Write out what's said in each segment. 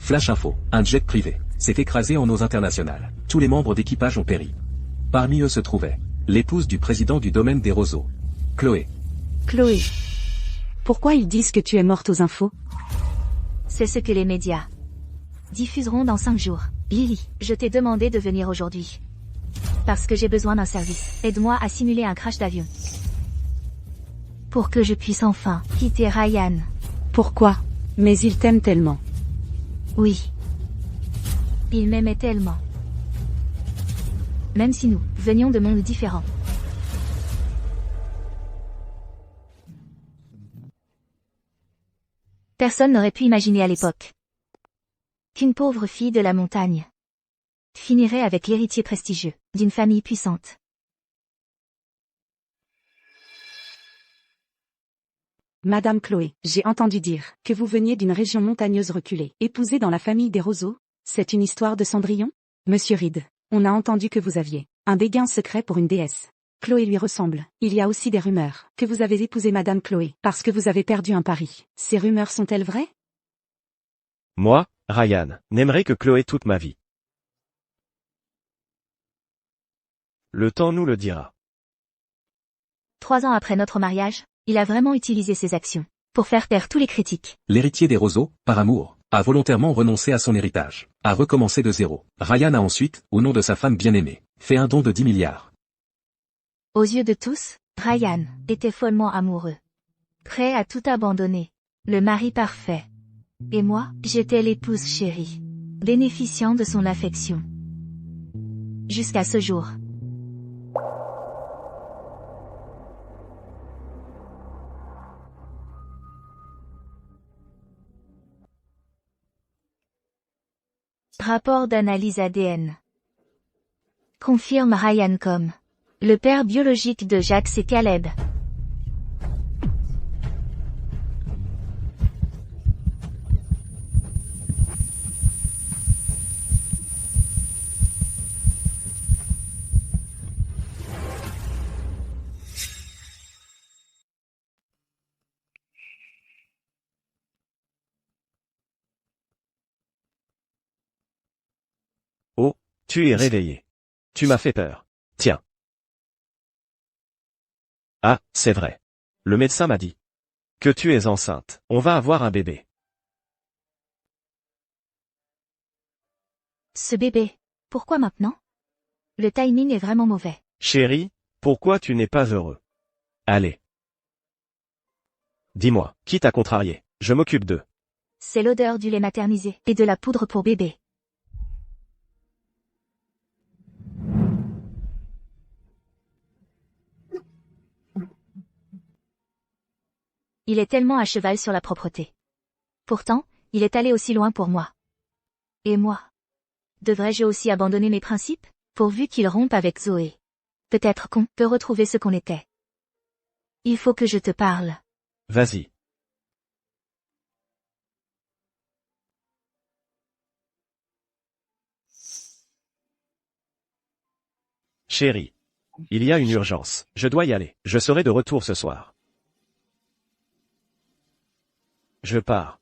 Flash info, un jet privé s'est écrasé en eaux internationales. Tous les membres d'équipage ont péri. Parmi eux se trouvait l'épouse du président du domaine des roseaux, Chloé. Chloé. Pourquoi ils disent que tu es morte aux infos? C'est ce que les médias diffuseront dans 5 jours. Lily, je t'ai demandé de venir aujourd'hui. Parce que j'ai besoin d'un service. Aide-moi à simuler un crash d'avion. Pour que je puisse enfin quitter Ryan. Pourquoi? Mais il t'aime tellement. Oui. Il m'aimait tellement. Même si nous venions de mondes différents. Personne n'aurait pu imaginer à l'époque qu'une pauvre fille de la montagne finirait avec l'héritier prestigieux d'une famille puissante. Madame Chloé, j'ai entendu dire que vous veniez d'une région montagneuse reculée, épousée dans la famille des roseaux. C'est une histoire de Cendrillon? Monsieur Reed, on a entendu que vous aviez un dégain secret pour une déesse. Chloé lui ressemble. Il y a aussi des rumeurs que vous avez épousé Madame Chloé parce que vous avez perdu un pari. Ces rumeurs sont-elles vraies? Moi, Ryan, n'aimerais que Chloé toute ma vie. Le temps nous le dira. 3 ans après notre mariage, il a vraiment utilisé ses actions pour faire taire tous les critiques. L'héritier des roseaux, par amour, a volontairement renoncé à son héritage, a recommencé de zéro. Ryan a ensuite, au nom de sa femme bien-aimée, fait un don de 10 milliards. Aux yeux de tous, Ryan était follement amoureux. Prêt à tout abandonner. Le mari parfait. Et moi, j'étais l'épouse chérie. Bénéficiant de son affection. Jusqu'à ce jour. Rapport d'analyse ADN. Confirme Ryan comme le père biologique de Jax et Caleb. Oh, tu es réveillé. Tu m'as fait peur. Tiens. Ah, c'est vrai. Le médecin m'a dit que tu es enceinte. On va avoir un bébé. Ce bébé. Pourquoi maintenant? Le timing est vraiment mauvais. Chérie, pourquoi tu n'es pas heureux? Allez. Dis-moi, qui t'a contrarié? Je m'occupe d'eux. C'est l'odeur du lait maternisé et de la poudre pour bébé. Il est tellement à cheval sur la propreté. Pourtant, il est allé aussi loin pour moi. Et moi? Devrais-je aussi abandonner mes principes, pourvu qu'il rompe avec Zoé? Peut-être qu'on peut retrouver ce qu'on était. Il faut que je te parle. Vas-y. Chérie. Il y a une urgence. Je dois y aller. Je serai de retour ce soir. Je pars.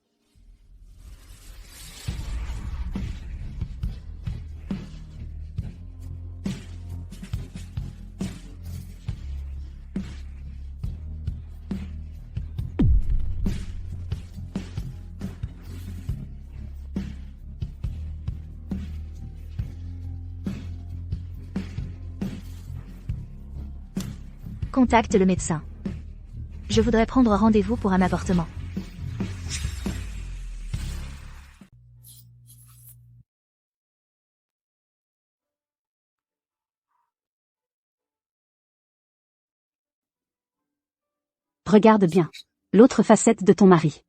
Contacte le médecin. Je voudrais prendre rendez-vous pour un avortement. Regarde bien. L'autre facette de ton mari.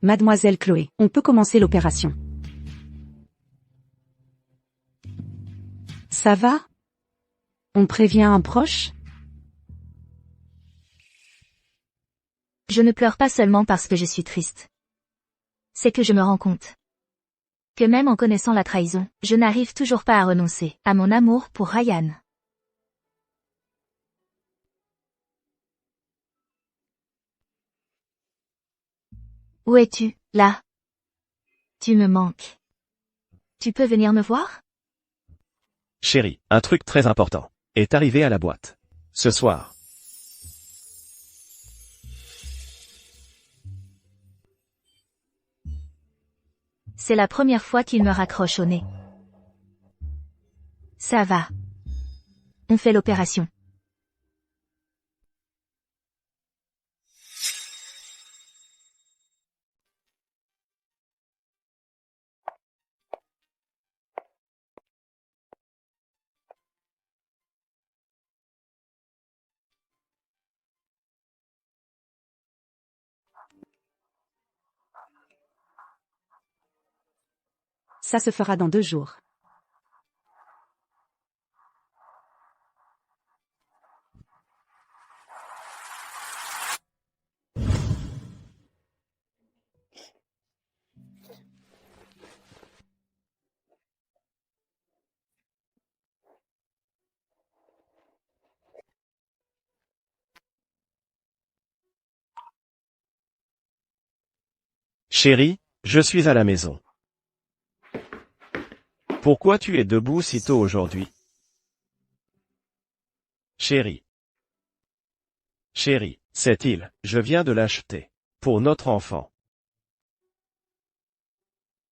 Mademoiselle Chloé, on peut commencer l'opération. Ça va? On prévient un proche? Je ne pleure pas seulement parce que je suis triste. C'est que je me rends compte que même en connaissant la trahison, je n'arrive toujours pas à renoncer à mon amour pour Ryan. Où es-tu, là? Tu me manques. Tu peux venir me voir? Chérie, un truc très important est arrivé à la boîte. Ce soir. C'est la première fois qu'il me raccroche au nez. Ça va. On fait l'opération. Ça se fera dans 2 jours. Chérie, je suis à la maison. Pourquoi tu es debout si tôt aujourd'hui? Chérie. Chérie, cette île, je viens de l'acheter. Pour notre enfant.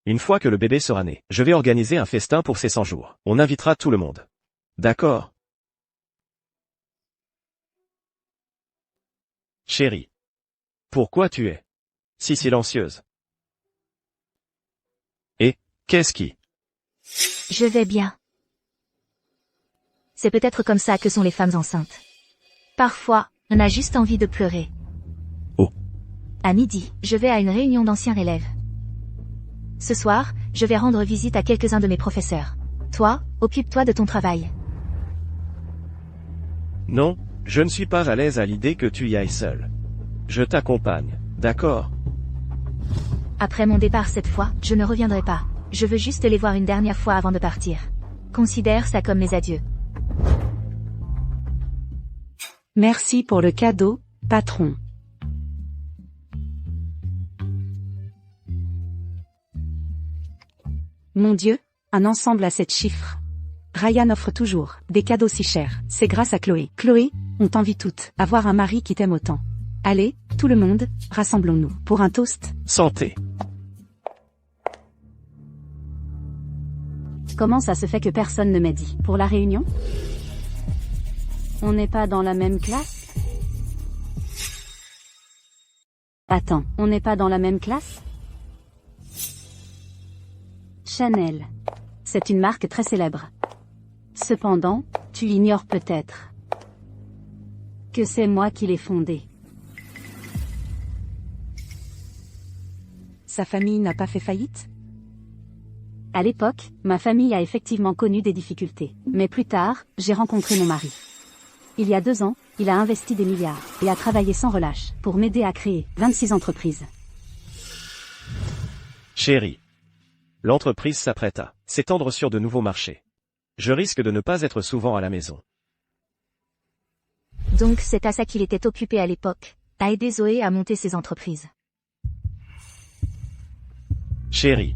Une fois que le bébé sera né, je vais organiser un festin pour ses 100 jours. On invitera tout le monde. D'accord? Chérie. Pourquoi tu es si silencieuse? Et, qu'est-ce qui? Je vais bien. C'est peut-être comme ça que sont les femmes enceintes. Parfois, on a juste envie de pleurer. Oh. À midi, je vais à une réunion d'anciens élèves. Ce soir, je vais rendre visite à quelques-uns de mes professeurs. Toi, occupe-toi de ton travail. Non, je ne suis pas à l'aise à l'idée que tu y ailles seul. Je t'accompagne, d'accord? Après mon départ cette fois, je ne reviendrai pas. Je veux juste les voir une dernière fois avant de partir. Considère ça comme mes adieux. Merci pour le cadeau, patron. Mon Dieu, un ensemble à 7 chiffres. Ryan offre toujours des cadeaux si chers. C'est grâce à Chloé. Chloé, on t'envie toutes. Avoir un mari qui t'aime autant. Allez, tout le monde, rassemblons-nous pour un toast. Santé. Comment ça se fait que personne ne m'a dit? Pour la réunion? On n'est pas dans la même classe? Attends, on n'est pas dans la même classe? Chanel. C'est une marque très célèbre. Cependant, tu ignores peut-être que c'est moi qui l'ai fondée. Sa famille n'a pas fait faillite? À l'époque, ma famille a effectivement connu des difficultés. Mais plus tard, j'ai rencontré mon mari. Il y a 2 ans, il a investi des milliards et a travaillé sans relâche pour m'aider à créer 26 entreprises. Chérie. L'entreprise s'apprête à s'étendre sur de nouveaux marchés. Je risque de ne pas être souvent à la maison. Donc c'est à ça qu'il était occupé à l'époque, à aider Zoé à monter ses entreprises. Chérie.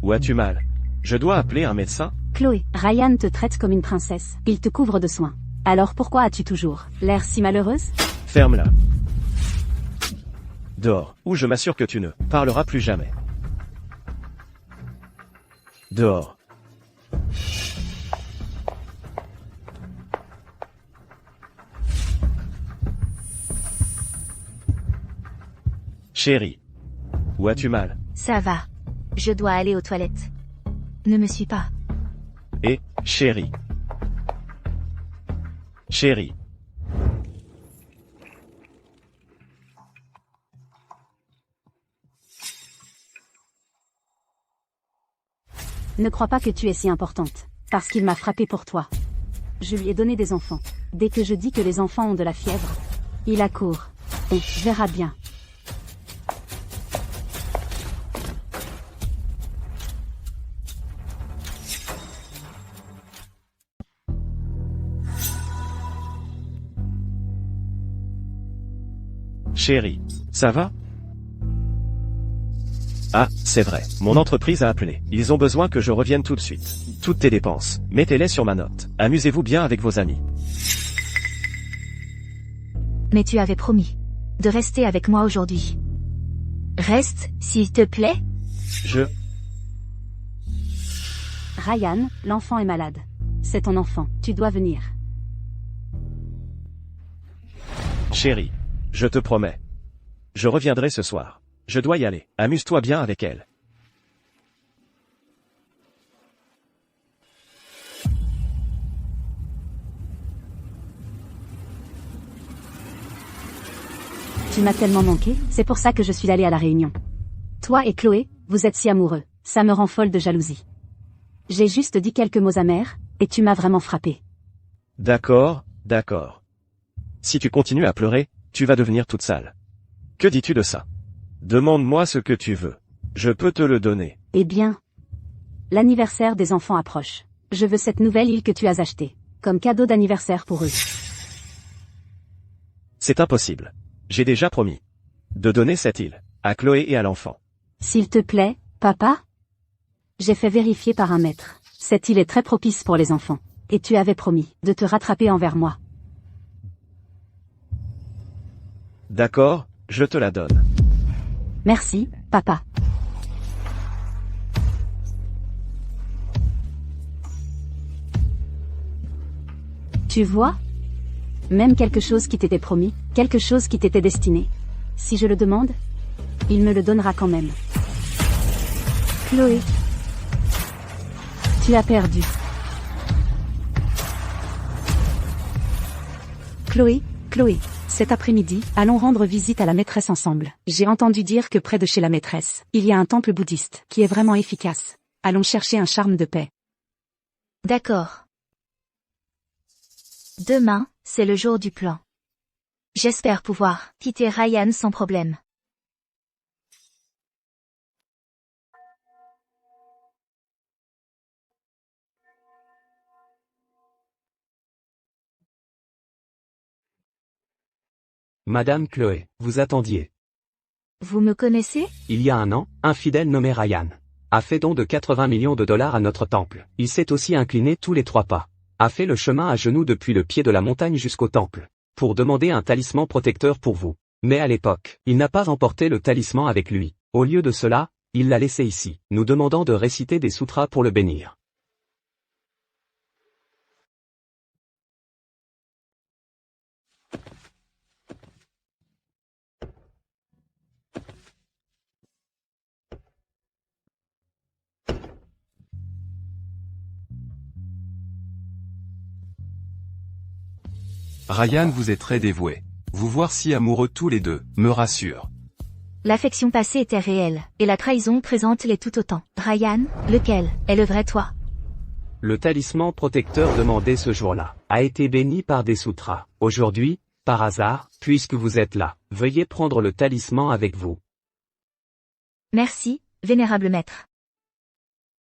Où as-tu mal? Je dois appeler un médecin? Chloé, Ryan te traite comme une princesse. Il te couvre de soins. Alors pourquoi as-tu toujours l'air si malheureuse? Ferme-la. Dehors, ou je m'assure que tu ne parleras plus jamais. Dehors. Chérie. Où as-tu mal? Ça va. Je dois aller aux toilettes. Ne me suis pas. Et, chérie. Chérie. Ne crois pas que tu es si importante, parce qu'il m'a frappé pour toi. Je lui ai donné des enfants. Dès que je dis que les enfants ont de la fièvre, il accourt. On verra bien. Chérie, ça va? Ah, c'est vrai, mon entreprise a appelé. Ils ont besoin que je revienne tout de suite. Toutes tes dépenses, mettez-les sur ma note. Amusez-vous bien avec vos amis. Mais tu avais promis de rester avec moi aujourd'hui. Reste, s'il te plaît. Ryan, l'enfant est malade. C'est ton enfant, tu dois venir. Chérie, je te promets. Je reviendrai ce soir. Je dois y aller. Amuse-toi bien avec elle. Tu m'as tellement manqué, c'est pour ça que je suis allée à la réunion. Toi et Chloé, vous êtes si amoureux, ça me rend folle de jalousie. J'ai juste dit quelques mots amers, et tu m'as vraiment frappé. D'accord, d'accord. Si tu continues à pleurer, tu vas devenir toute sale. Que dis-tu de ça? Demande-moi ce que tu veux. Je peux te le donner. Eh bien, l'anniversaire des enfants approche. Je veux cette nouvelle île que tu as achetée, comme cadeau d'anniversaire pour eux. C'est impossible. J'ai déjà promis de donner cette île à Chloé et à l'enfant. S'il te plaît, papa? J'ai fait vérifier par un maître. Cette île est très propice pour les enfants. Et tu avais promis de te rattraper envers moi. D'accord, je te la donne. Merci, papa. Tu vois? Même quelque chose qui t'était promis, quelque chose qui t'était destiné. Si je le demande, il me le donnera quand même. Chloé. Tu as perdu. Chloé, cet après-midi, allons rendre visite à la maîtresse ensemble. J'ai entendu dire que près de chez la maîtresse, il y a un temple bouddhiste, qui est vraiment efficace. Allons chercher un charme de paix. D'accord. Demain, c'est le jour du plan. J'espère pouvoir quitter Ryan sans problème. Madame Chloé, vous attendiez. Vous me connaissez? Il y a un an, un fidèle nommé Ryan a fait don de 80 millions de dollars à notre temple. Il s'est aussi incliné tous les 3 pas. A fait le chemin à genoux depuis le pied de la montagne jusqu'au temple, pour demander un talisman protecteur pour vous. Mais à l'époque, il n'a pas emporté le talisman avec lui. Au lieu de cela, il l'a laissé ici, nous demandant de réciter des sutras pour le bénir. Ryan vous est très dévoué. Vous voir si amoureux tous les deux, me rassure. L'affection passée était réelle, et la trahison présente l'est tout autant. Ryan, lequel est le vrai toi? Le talisman protecteur demandé ce jour-là a été béni par des sutras. Aujourd'hui, par hasard, puisque vous êtes là, veuillez prendre le talisman avec vous. Merci, vénérable maître.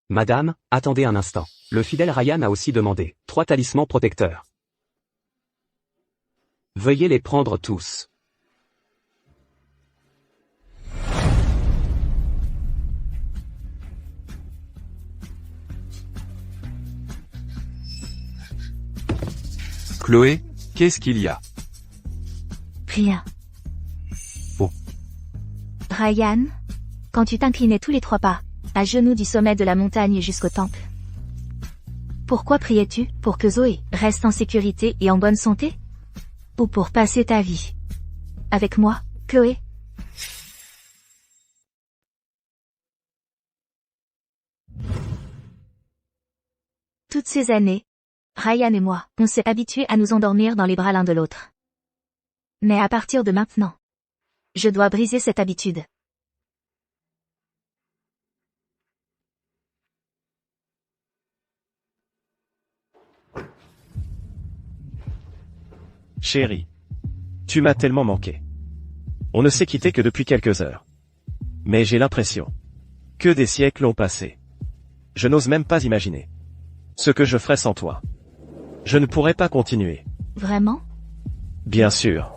Madame, attendez un instant. Le fidèle Ryan a aussi demandé 3 talismans protecteurs. Veuillez les prendre tous. Chloé, qu'est-ce qu'il y a? Rien. Oh. Ryan, quand tu t'inclinais tous les 3 pas, à genoux du sommet de la montagne jusqu'au temple. Pourquoi priais-tu? Pour que Zoé reste en sécurité et en bonne santé? Ou pour passer ta vie avec moi, Chloé? Toutes ces années, Ryan et moi, on s'est habitués à nous endormir dans les bras l'un de l'autre. Mais à partir de maintenant, je dois briser cette habitude. Chérie. Tu m'as tellement manqué. On ne s'est quitté que depuis quelques heures. Mais j'ai l'impression que des siècles ont passé. Je n'ose même pas imaginer ce que je ferais sans toi. Je ne pourrais pas continuer. Vraiment? Bien sûr.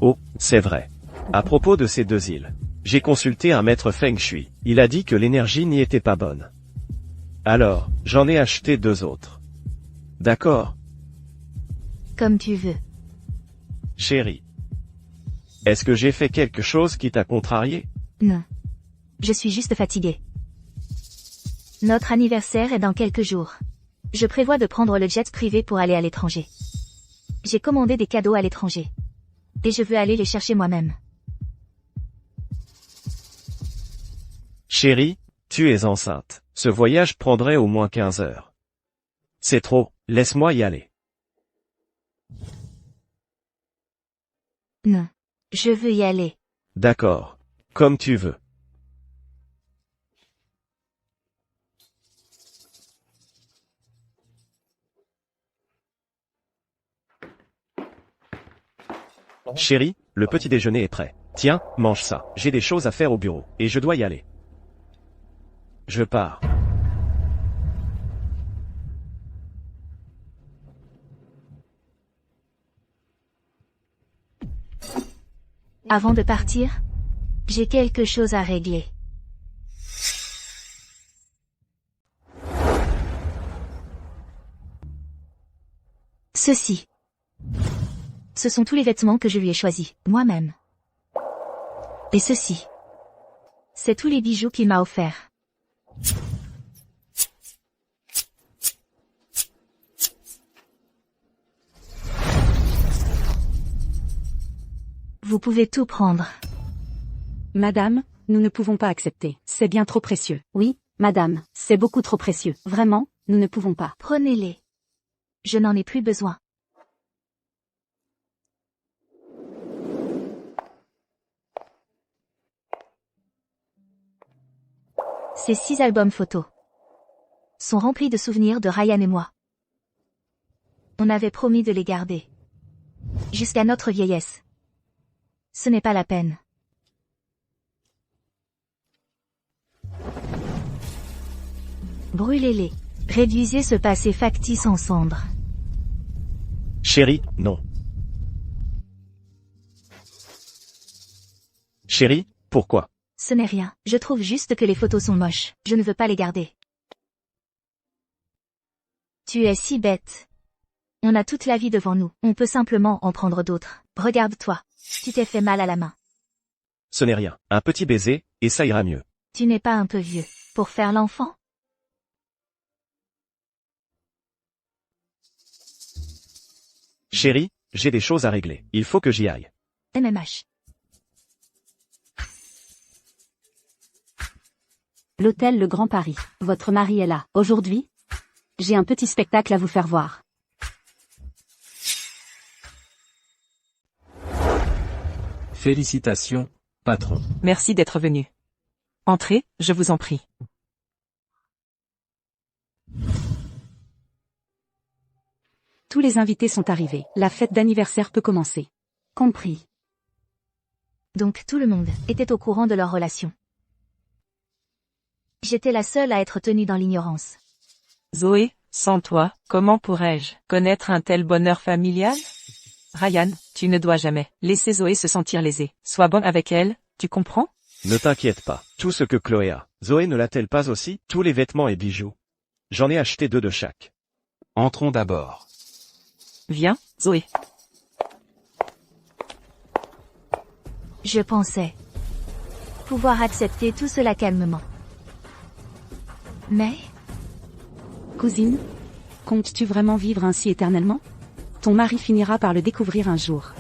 Oh, c'est vrai. À propos de ces deux îles, j'ai consulté un maître Feng Shui. Il a dit que l'énergie n'y était pas bonne. Alors, j'en ai acheté deux autres. D'accord, Comme tu veux. chérie. Est-ce que j'ai fait quelque chose qui t'a contrarié? Non. Je suis juste fatiguée. Notre anniversaire est dans quelques jours. Je prévois de prendre le jet privé pour aller à l'étranger. J'ai commandé des cadeaux à l'étranger. Et je veux aller les chercher moi-même. Chérie, tu es enceinte. Ce voyage prendrait au moins 15 heures. C'est trop, laisse-moi y aller. Non. Je veux y aller. D'accord. Comme tu veux. Chérie, le petit déjeuner est prêt. Tiens, mange ça. J'ai des choses à faire au bureau, et je dois y aller. Je pars. Avant de partir, j'ai quelque chose à régler. Ceci. Ce sont tous les vêtements que je lui ai choisis, moi-même. Et ceci. C'est tous les bijoux qu'il m'a offerts. Vous pouvez tout prendre. Madame, nous ne pouvons pas accepter. C'est bien trop précieux. Oui, madame, c'est beaucoup trop précieux. Vraiment, nous ne pouvons pas. Prenez-les. Je n'en ai plus besoin. Ces 6 albums photos sont remplis de souvenirs de Ryan et moi. On avait promis de les garder jusqu'à notre vieillesse. Ce n'est pas la peine. Brûlez-les. Réduisez ce passé factice en cendres. Chérie, non. Chérie, pourquoi? Ce n'est rien. Je trouve juste que les photos sont moches. Je ne veux pas les garder. Tu es si bête. On a toute la vie devant nous. On peut simplement en prendre d'autres. Regarde-toi. Tu t'es fait mal à la main. Ce n'est rien. Un petit baiser, et ça ira mieux. Tu n'es pas un peu vieux pour faire l'enfant? Chérie, j'ai des choses à régler. Il faut que j'y aille. MMH. L'hôtel Le Grand Paris. Votre mari est là. Aujourd'hui, j'ai un petit spectacle à vous faire voir. Félicitations, patron. Merci d'être venu. Entrez, je vous en prie. Tous les invités sont arrivés. La fête d'anniversaire peut commencer. Compris. Donc tout le monde était au courant de leur relation. J'étais la seule à être tenue dans l'ignorance. Zoé, sans toi, comment pourrais-je connaître un tel bonheur familial? Ryan, tu ne dois jamais laisser Zoé se sentir lésée. Sois bon avec elle, tu comprends? Ne t'inquiète pas. Tout ce que Chloé a. Zoé ne l'a-t-elle pas aussi? Tous les vêtements et bijoux. J'en ai acheté 2 de chaque. Entrons d'abord. Viens, Zoé. Je pensais pouvoir accepter tout cela calmement. Mais, Cousine, comptes-tu vraiment vivre ainsi éternellement? Ton mari finira par le découvrir un jour.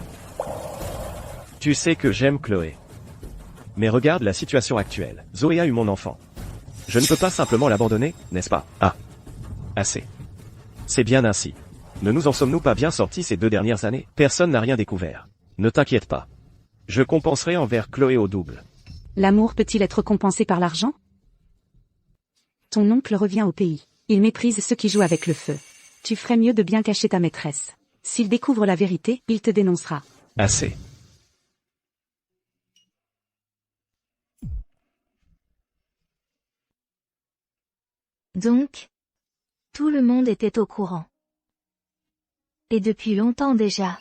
Tu sais que j'aime Chloé. Mais regarde la situation actuelle. Zoé a eu mon enfant. Je ne peux pas simplement l'abandonner, n'est-ce pas? Ah. Assez. C'est bien ainsi. Ne nous en sommes-nous pas bien sortis ces 2 dernières années? Personne n'a rien découvert. Ne t'inquiète pas. Je compenserai envers Chloé au double. L'amour peut-il être compensé par l'argent? Ton oncle revient au pays. Il méprise ceux qui jouent avec le feu. Tu ferais mieux de bien cacher ta maîtresse. S'il découvre la vérité, il te dénoncera. Assez. Donc, tout le monde était au courant. Et depuis longtemps déjà.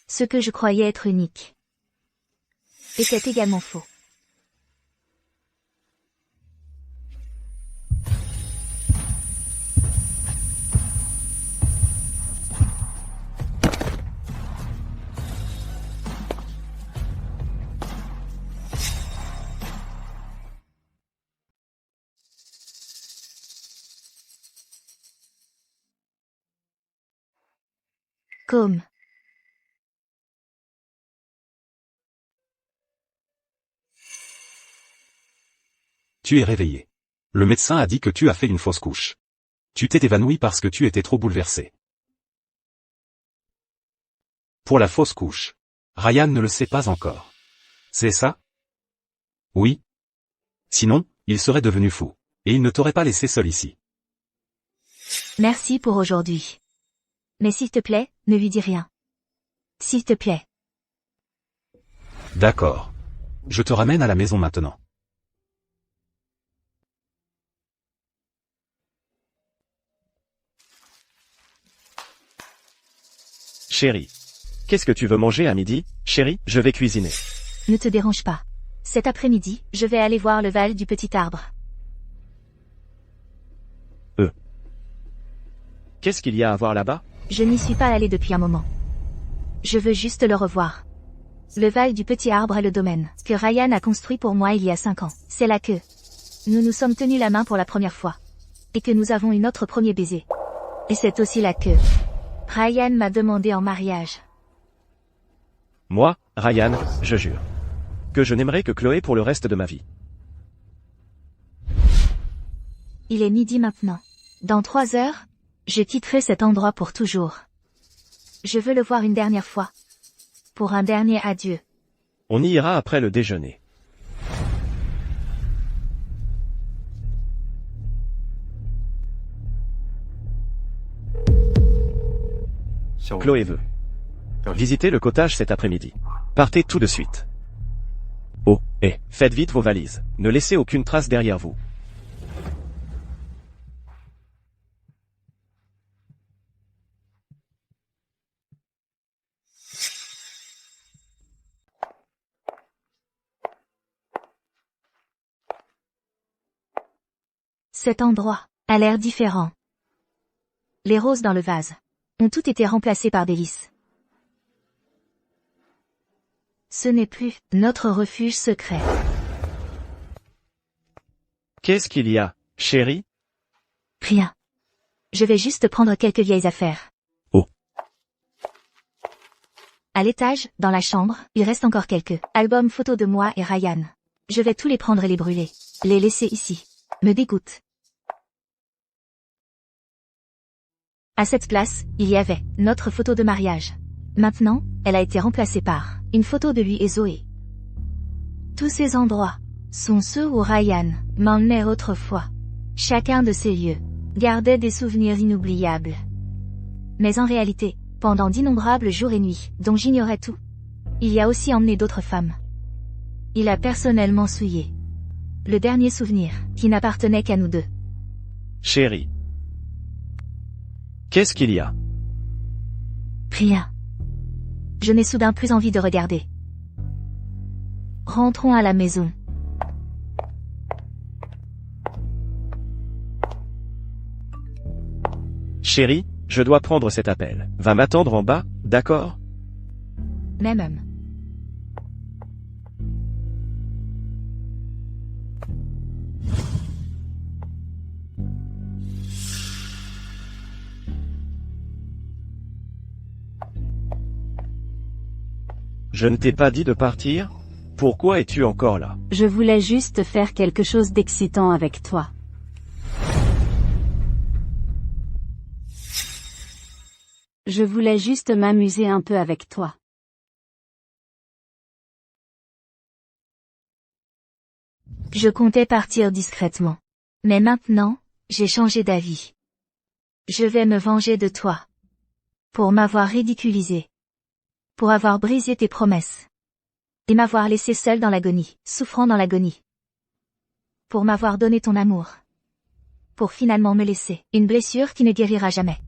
Ce que je croyais être unique était également faux. Comme. Tu es réveillé. Le médecin a dit que tu as fait une fausse couche. Tu t'es évanoui parce que tu étais trop bouleversé. Pour la fausse couche. Ryan ne le sait pas encore. C'est ça? Oui. Sinon, il serait devenu fou. Et il ne t'aurait pas laissé seul ici. Merci pour aujourd'hui. Mais s'il te plaît, ne lui dis rien. S'il te plaît. D'accord. Je te ramène à la maison maintenant. Chérie. Qu'est-ce que tu veux manger à midi, chérie? Je vais cuisiner. Ne te dérange pas. Cet après-midi, je vais aller voir le Val du Petit Arbre. Qu'est-ce qu'il y a à voir là-bas? Je n'y suis pas allée depuis un moment. Je veux juste le revoir. Le Val du Petit Arbre est le domaine que Ryan a construit pour moi il y a 5 ans. C'est là que nous nous sommes tenus la main pour la première fois. Et que nous avons eu notre premier baiser. Et c'est aussi là que Ryan m'a demandé en mariage. Moi, Ryan, je jure. Que je n'aimerai que Chloé pour le reste de ma vie. Il est midi maintenant. Dans 3 heures, je quitterai cet endroit pour toujours. Je veux le voir une dernière fois. Pour un dernier adieu. On y ira après le déjeuner. Chloé veut visiter le cottage cet après-midi. Partez tout de suite. Oh, et faites vite vos valises. Ne laissez aucune trace derrière vous. Cet endroit a l'air différent. Les roses dans le vase ont toutes été remplacées par des lys. Ce n'est plus notre refuge secret. Qu'est-ce qu'il y a, chérie? Rien. Je vais juste prendre quelques vieilles affaires. Oh. À l'étage, dans la chambre, il reste encore quelques albums photos de moi et Ryan. Je vais tous les prendre et les brûler. Les laisser ici me dégoûte. À cette place, il y avait notre photo de mariage. Maintenant, elle a été remplacée par une photo de lui et Zoé. Tous ces endroits sont ceux où Ryan m'emmenait autrefois. Chacun de ces lieux gardait des souvenirs inoubliables. Mais en réalité, pendant d'innombrables jours et nuits, dont j'ignorais tout, il y a aussi emmené d'autres femmes. Il a personnellement souillé le dernier souvenir qui n'appartenait qu'à nous deux. Chérie. Qu'est-ce qu'il y a? Rien. Je n'ai soudain plus envie de regarder. Rentrons à la maison. Chérie, je dois prendre cet appel. Va m'attendre en bas, d'accord? Même. Je ne t'ai pas dit de partir? Pourquoi es-tu encore là? Je voulais juste faire quelque chose d'excitant avec toi. Je voulais juste m'amuser un peu avec toi. Je comptais partir discrètement. Mais maintenant, j'ai changé d'avis. Je vais me venger de toi. Pour m'avoir ridiculisé. Pour avoir brisé tes promesses. Et m'avoir laissé seule dans l'agonie, souffrant dans l'agonie. Pour m'avoir donné ton amour. Pour finalement me laisser, une blessure qui ne guérira jamais.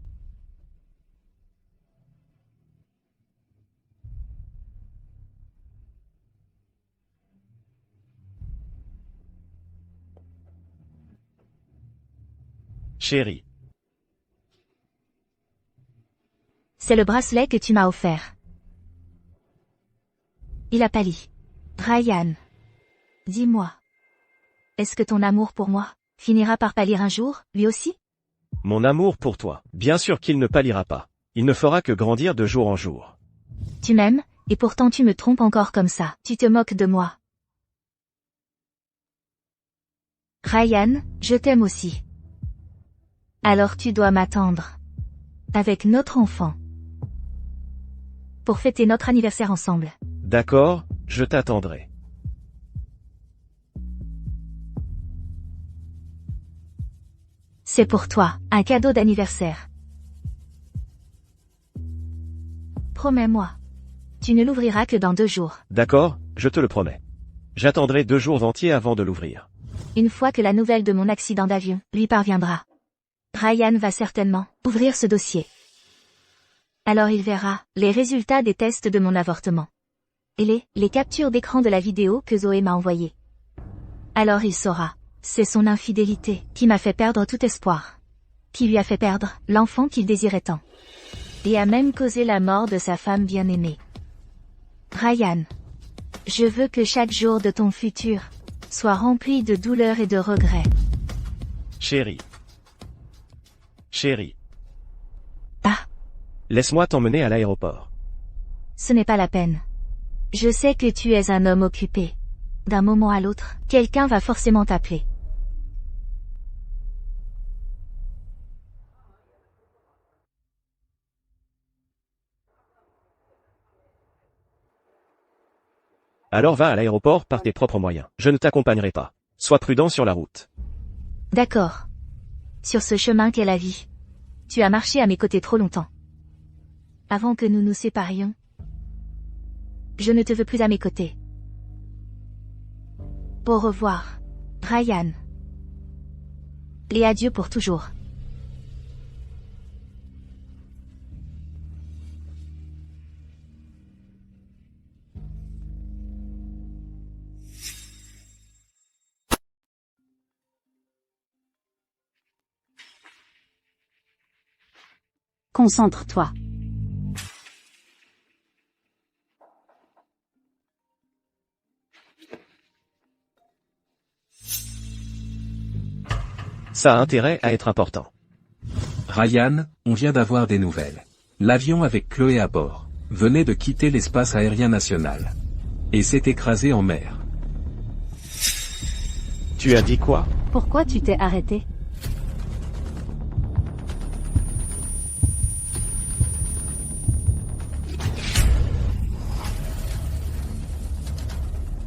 Chérie. C'est le bracelet que tu m'as offert. Il a pâli. Ryan. Dis-moi. Est-ce que ton amour pour moi finira par pâlir un jour, lui aussi? Mon amour pour toi, bien sûr qu'il ne pâlira pas. Il ne fera que grandir de jour en jour. Tu m'aimes, et pourtant tu me trompes encore comme ça. Tu te moques de moi. Ryan, je t'aime aussi. Alors tu dois m'attendre. Avec notre enfant. Pour fêter notre anniversaire ensemble. D'accord, je t'attendrai. C'est pour toi, un cadeau d'anniversaire. Promets-moi. Tu ne l'ouvriras que dans 2 jours. D'accord, je te le promets. J'attendrai 2 jours entiers avant de l'ouvrir. Une fois que la nouvelle de mon accident d'avion lui parviendra. Ryan va certainement ouvrir ce dossier. Alors il verra les résultats des tests de mon avortement. Et les captures d'écran de la vidéo que Zoé m'a envoyée. Alors il saura. C'est son infidélité qui m'a fait perdre tout espoir. Qui lui a fait perdre l'enfant qu'il désirait tant. Et a même causé la mort de sa femme bien-aimée. Ryan. Je veux que chaque jour de ton futur soit rempli de douleur et de regrets. Chérie. Chérie. Ah. Laisse-moi t'emmener à l'aéroport. Ce n'est pas la peine. Je sais que tu es un homme occupé. D'un moment à l'autre, quelqu'un va forcément t'appeler. Alors va à l'aéroport par tes propres moyens. Je ne t'accompagnerai pas. Sois prudent sur la route. D'accord. Sur ce chemin qu'est la vie. Tu as marché à mes côtés trop longtemps. Avant que nous nous séparions. Je ne te veux plus à mes côtés. Au revoir, Ryan. Et adieu pour toujours. Concentre-toi. Ça a intérêt à être important. Ryan, on vient d'avoir des nouvelles. L'avion avec Chloé à bord venait de quitter l'espace aérien national. Et s'est écrasé en mer. Tu as dit quoi? Pourquoi tu t'es arrêté?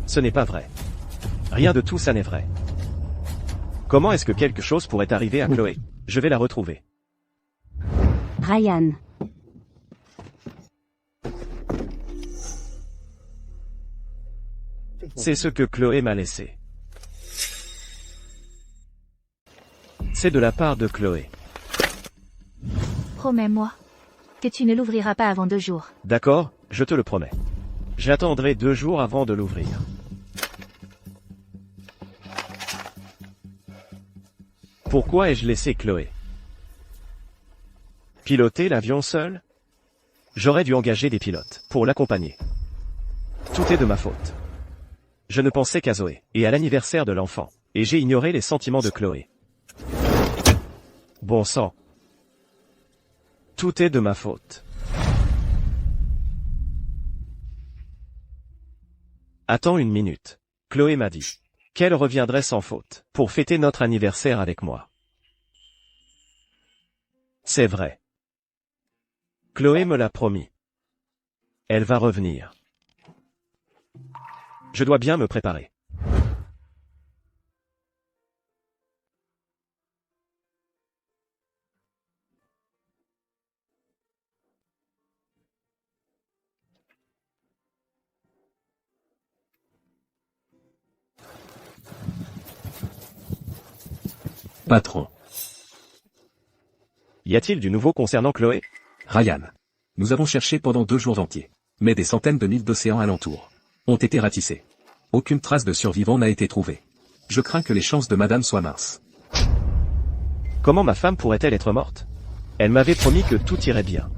Ce n'est pas vrai. Rien de tout ça n'est vrai. Comment est-ce que quelque chose pourrait arriver à Chloé? Je vais la retrouver. Ryan. C'est ce que Chloé m'a laissé. C'est de la part de Chloé. Promets-moi que tu ne l'ouvriras pas avant 2 jours. D'accord, je te le promets. J'attendrai 2 jours avant de l'ouvrir. Pourquoi ai-je laissé Chloé piloter l'avion seul? J'aurais dû engager des pilotes pour l'accompagner. Tout est de ma faute. Je ne pensais qu'à Zoé et à l'anniversaire de l'enfant, et j'ai ignoré les sentiments de Chloé. Bon sang. Tout est de ma faute. Attends une minute. Chloé m'a dit qu'elle reviendrait sans faute pour fêter notre anniversaire avec moi. C'est vrai. Chloé me l'a promis. Elle va revenir. Je dois bien me préparer. Patron. Y a-t-il du nouveau concernant Chloé? Ryan. Nous avons cherché pendant 2 jours entiers. Mais des centaines de milles d'océans alentour ont été ratissés. Aucune trace de survivant n'a été trouvée. Je crains que les chances de madame soient minces. Comment ma femme pourrait-elle être morte? Elle m'avait promis que tout irait bien.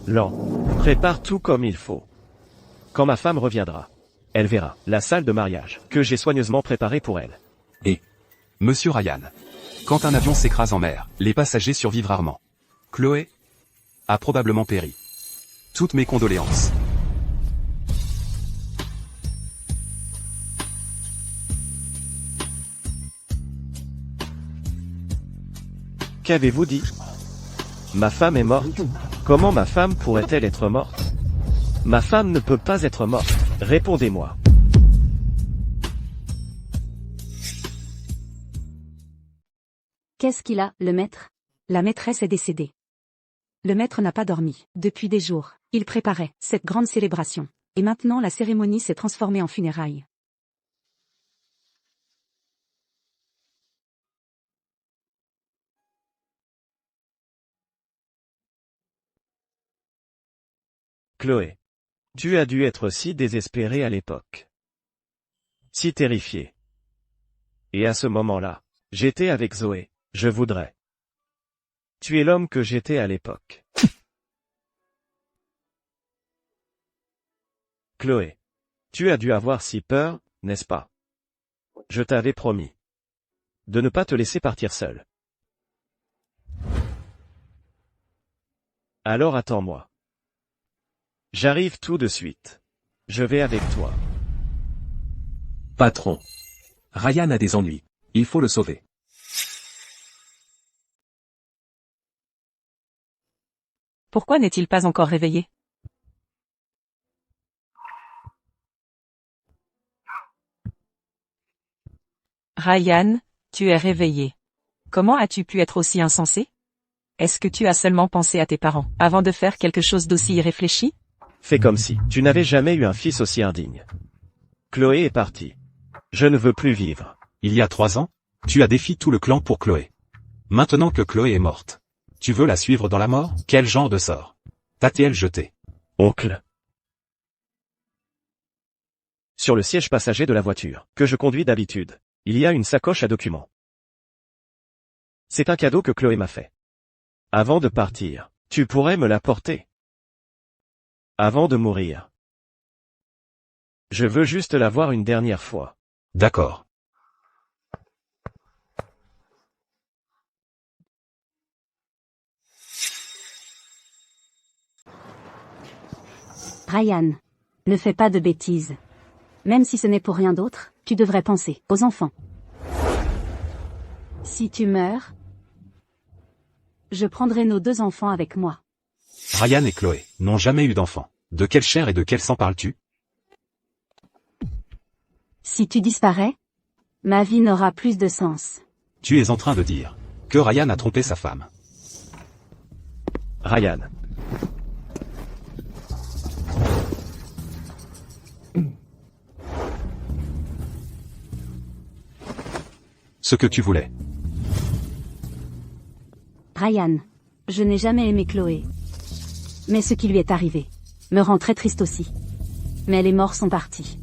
Lan, prépare tout comme il faut. Quand ma femme reviendra, elle verra la salle de mariage que j'ai soigneusement préparée pour elle. Monsieur Ryan. Quand un avion s'écrase en mer, les passagers survivent rarement. Chloé a probablement péri. Toutes mes condoléances. Qu'avez-vous dit? Ma femme est morte? Comment ma femme pourrait-elle être morte? Ma femme ne peut pas être morte, répondez-moi. Qu'est-ce qu'il a, le maître? La maîtresse est décédée. Le maître n'a pas dormi, depuis des jours. Il préparait cette grande célébration. Et maintenant la cérémonie s'est transformée en funérailles. Chloé. Tu as dû être si désespérée à l'époque. Si terrifiée. Et à ce moment-là, j'étais avec Zoé. Je voudrais. Tu es l'homme que j'étais à l'époque. Chloé. Tu as dû avoir si peur, n'est-ce pas? Je t'avais promis de ne pas te laisser partir seule. Alors attends-moi. J'arrive tout de suite. Je vais avec toi. Patron. Ryan a des ennuis. Il faut le sauver. Pourquoi n'est-il pas encore réveillé? Ryan, tu es réveillé. Comment as-tu pu être aussi insensé? Est-ce que tu as seulement pensé à tes parents, avant de faire quelque chose d'aussi irréfléchi? Fais comme si tu n'avais jamais eu un fils aussi indigne. Chloé est partie. Je ne veux plus vivre. Il y a 3 ans, tu as défié tout le clan pour Chloé. Maintenant que Chloé est morte, tu veux la suivre dans la mort? Quel genre de sort t'a-t-elle jeté? Oncle. Sur le siège passager de la voiture, que je conduis d'habitude, il y a une sacoche à documents. C'est un cadeau que Chloé m'a fait. Avant de partir, tu pourrais me l'apporter. Avant de mourir. Je veux juste la voir une dernière fois. D'accord. Ryan. Ne fais pas de bêtises. Même si ce n'est pour rien d'autre, tu devrais penser aux enfants. Si tu meurs, je prendrai nos 2 enfants avec moi. Ryan et Chloé n'ont jamais eu d'enfant. De quelle chair et de quel sang parles-tu? Si tu disparais, ma vie n'aura plus de sens. Tu es en train de dire que Ryan a trompé sa femme. Ryan. Ce que tu voulais. Ryan. Je n'ai jamais aimé Chloé. Mais ce qui lui est arrivé me rend très triste aussi. Mais les morts sont partis.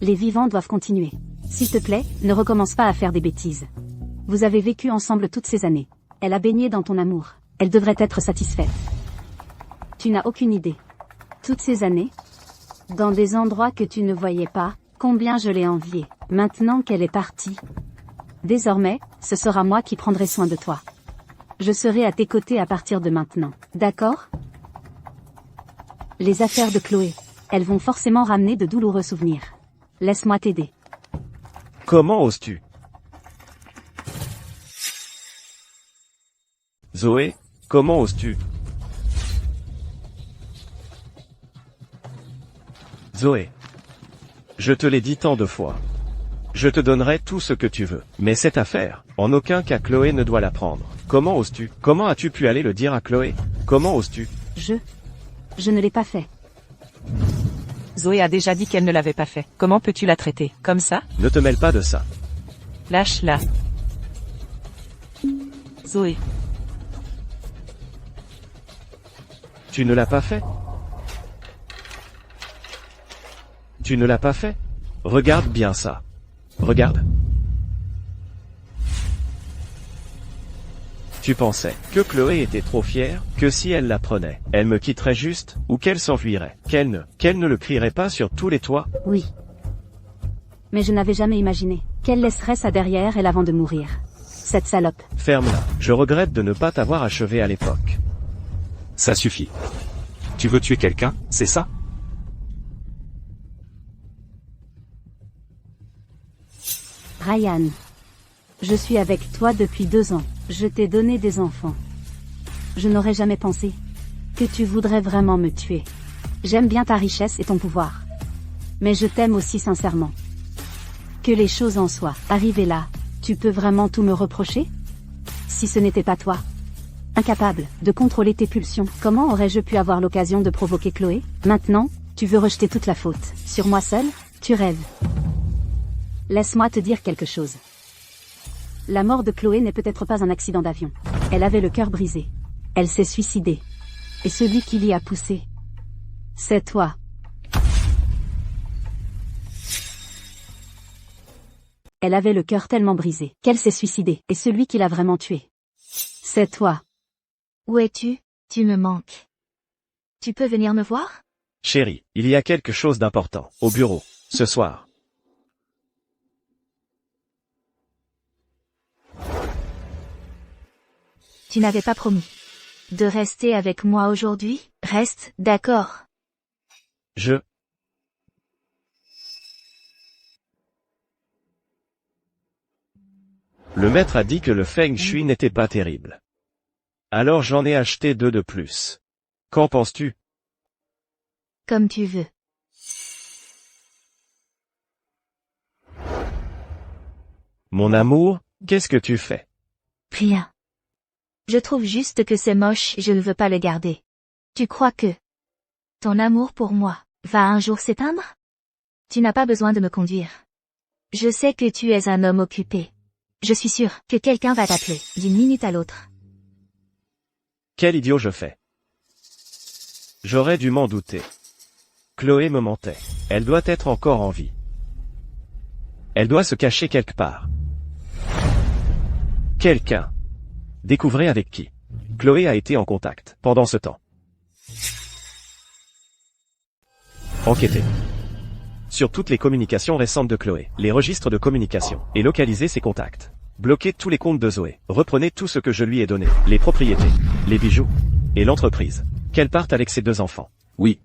Les vivants doivent continuer. S'il te plaît, ne recommence pas à faire des bêtises. Vous avez vécu ensemble toutes ces années. Elle a baigné dans ton amour. Elle devrait être satisfaite. Tu n'as aucune idée. Toutes ces années, dans des endroits que tu ne voyais pas, combien je l'ai enviée. Maintenant qu'elle est partie. Désormais, ce sera moi qui prendrai soin de toi. Je serai à tes côtés à partir de maintenant. D'accord? Les affaires de Chloé. Elles vont forcément ramener de douloureux souvenirs. Laisse-moi t'aider. Comment oses-tu? Zoé, comment oses-tu? Zoé. Je te l'ai dit tant de fois. Je te donnerai tout ce que tu veux. Mais cette affaire, en aucun cas Chloé ne doit la prendre. Comment oses-tu? Comment as-tu pu aller le dire à Chloé? Comment oses-tu? Je ne l'ai pas fait. Zoé a déjà dit qu'elle ne l'avait pas fait. Comment peux-tu la traiter comme ça? Ne te mêle pas de ça. Lâche-la. Zoé. Tu ne l'as pas fait? Tu ne l'as pas fait? Regarde bien ça. Regarde. Tu pensais que Chloé était trop fière, que si elle l'apprenait, elle me quitterait juste, ou qu'elle s'enfuirait, qu'elle ne le crierait pas sur tous les toits? Oui. Mais je n'avais jamais imaginé qu'elle laisserait ça derrière elle avant de mourir. Cette salope. Ferme-la. Je regrette de ne pas t'avoir achevé à l'époque. Ça suffit. Tu veux tuer quelqu'un, c'est ça? Ryan. Je suis avec toi depuis 2 ans. Je t'ai donné des enfants. Je n'aurais jamais pensé que tu voudrais vraiment me tuer. J'aime bien ta richesse et ton pouvoir. Mais je t'aime aussi sincèrement. Que les choses en soient arrivées là, tu peux vraiment tout me reprocher? Si ce n'était pas toi, incapable de contrôler tes pulsions, comment aurais-je pu avoir l'occasion de provoquer Chloé? Maintenant, tu veux rejeter toute la faute sur moi seul? Tu rêves. Laisse-moi te dire quelque chose. La mort de Chloé n'est peut-être pas un accident d'avion. Elle avait le cœur brisé. Elle s'est suicidée. Et celui qui l'y a poussée, c'est toi. Elle avait le cœur tellement brisé qu'elle s'est suicidée. Et celui qui l'a vraiment tuée, c'est toi. Où es-tu? Tu me manques. Tu peux venir me voir? Chérie, il y a quelque chose d'important, au bureau, ce soir. Tu n'avais pas promis de rester avec moi aujourd'hui? Reste, d'accord. Le maître a dit que le Feng Shui n'était pas terrible. Alors j'en ai acheté 2 de plus. Qu'en penses-tu? Comme tu veux. Mon amour, qu'est-ce que tu fais? Rien. Je trouve juste que c'est moche et je ne veux pas le garder. Tu crois que ton amour pour moi va un jour s'éteindre? Tu n'as pas besoin de me conduire. Je sais que tu es un homme occupé. Je suis sûre que quelqu'un va t'appeler d'une minute à l'autre. Quel idiot je fais. J'aurais dû m'en douter. Chloé me mentait. Elle doit être encore en vie. Elle doit se cacher quelque part. Quelqu'un. Découvrez avec qui Chloé a été en contact pendant ce temps. Enquêtez sur toutes les communications récentes de Chloé, les registres de communication, et localisez ses contacts. Bloquez tous les comptes de Zoé. Reprenez tout ce que je lui ai donné, les propriétés, les bijoux, et l'entreprise. Qu'elle parte avec ses 2 enfants. Oui.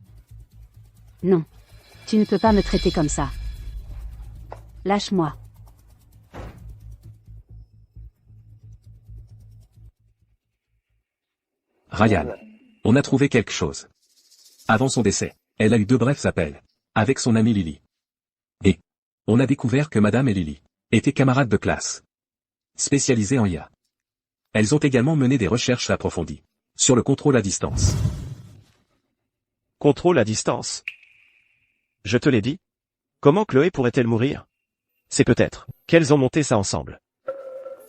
Non. Tu ne peux pas me traiter comme ça. Lâche-moi. Ryan. On a trouvé quelque chose. Avant son décès, elle a eu 2 brefs appels. Avec son amie Lily. Et on a découvert que Madame et Lily étaient camarades de classe. Spécialisées en IA. Elles ont également mené des recherches approfondies sur le contrôle à distance. Contrôle à distance. Je te l'ai dit. Comment Chloé pourrait-elle mourir? C'est peut-être qu'elles ont monté ça ensemble.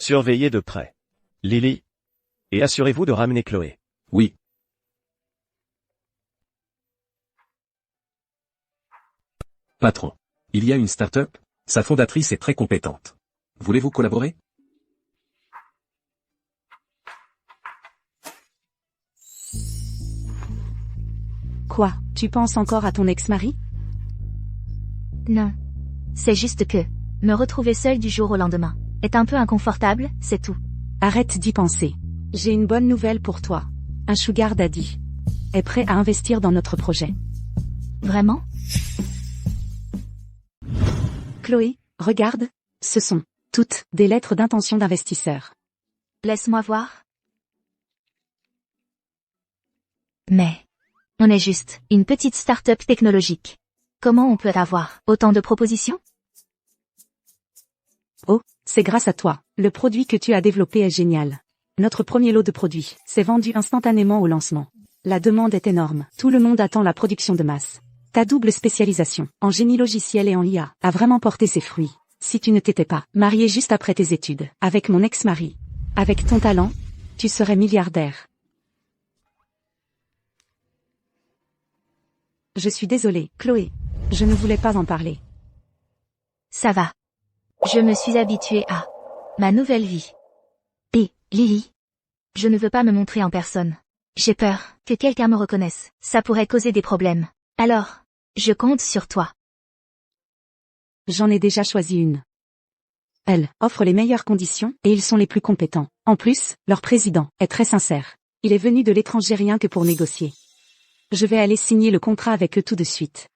Surveillez de près Lily. Et assurez-vous de ramener Chloé. Oui. Patron. Il y a une start-up, sa fondatrice est très compétente. Voulez-vous collaborer? Quoi, tu penses encore à ton ex-mari? Non. C'est juste que me retrouver seule du jour au lendemain est un peu inconfortable, c'est tout. Arrête d'y penser. J'ai une bonne nouvelle pour toi. Un sugar daddy est prêt à investir dans notre projet. Vraiment? Chloé, regarde, ce sont toutes des lettres d'intention d'investisseurs. Laisse-moi voir. Mais on est juste une petite start-up technologique. Comment on peut avoir autant de propositions? Oh, c'est grâce à toi. Le produit que tu as développé est génial. Notre premier lot de produits s'est vendu instantanément au lancement. La demande est énorme. Tout le monde attend la production de masse. Ta double spécialisation, en génie logiciel et en IA, a vraiment porté ses fruits. Si tu ne t'étais pas marié juste après tes études, avec mon ex-mari, avec ton talent, tu serais milliardaire. Je suis désolée, Chloé. Je ne voulais pas en parler. Ça va. Je me suis habituée à ma nouvelle vie. Et, Lily, je ne veux pas me montrer en personne. J'ai peur que quelqu'un me reconnaisse. Ça pourrait causer des problèmes. Alors, je compte sur toi. J'en ai déjà choisi une. Elle offre les meilleures conditions et ils sont les plus compétents. En plus, leur président est très sincère. Il est venu de l'étranger rien que pour négocier. Je vais aller signer le contrat avec eux tout de suite.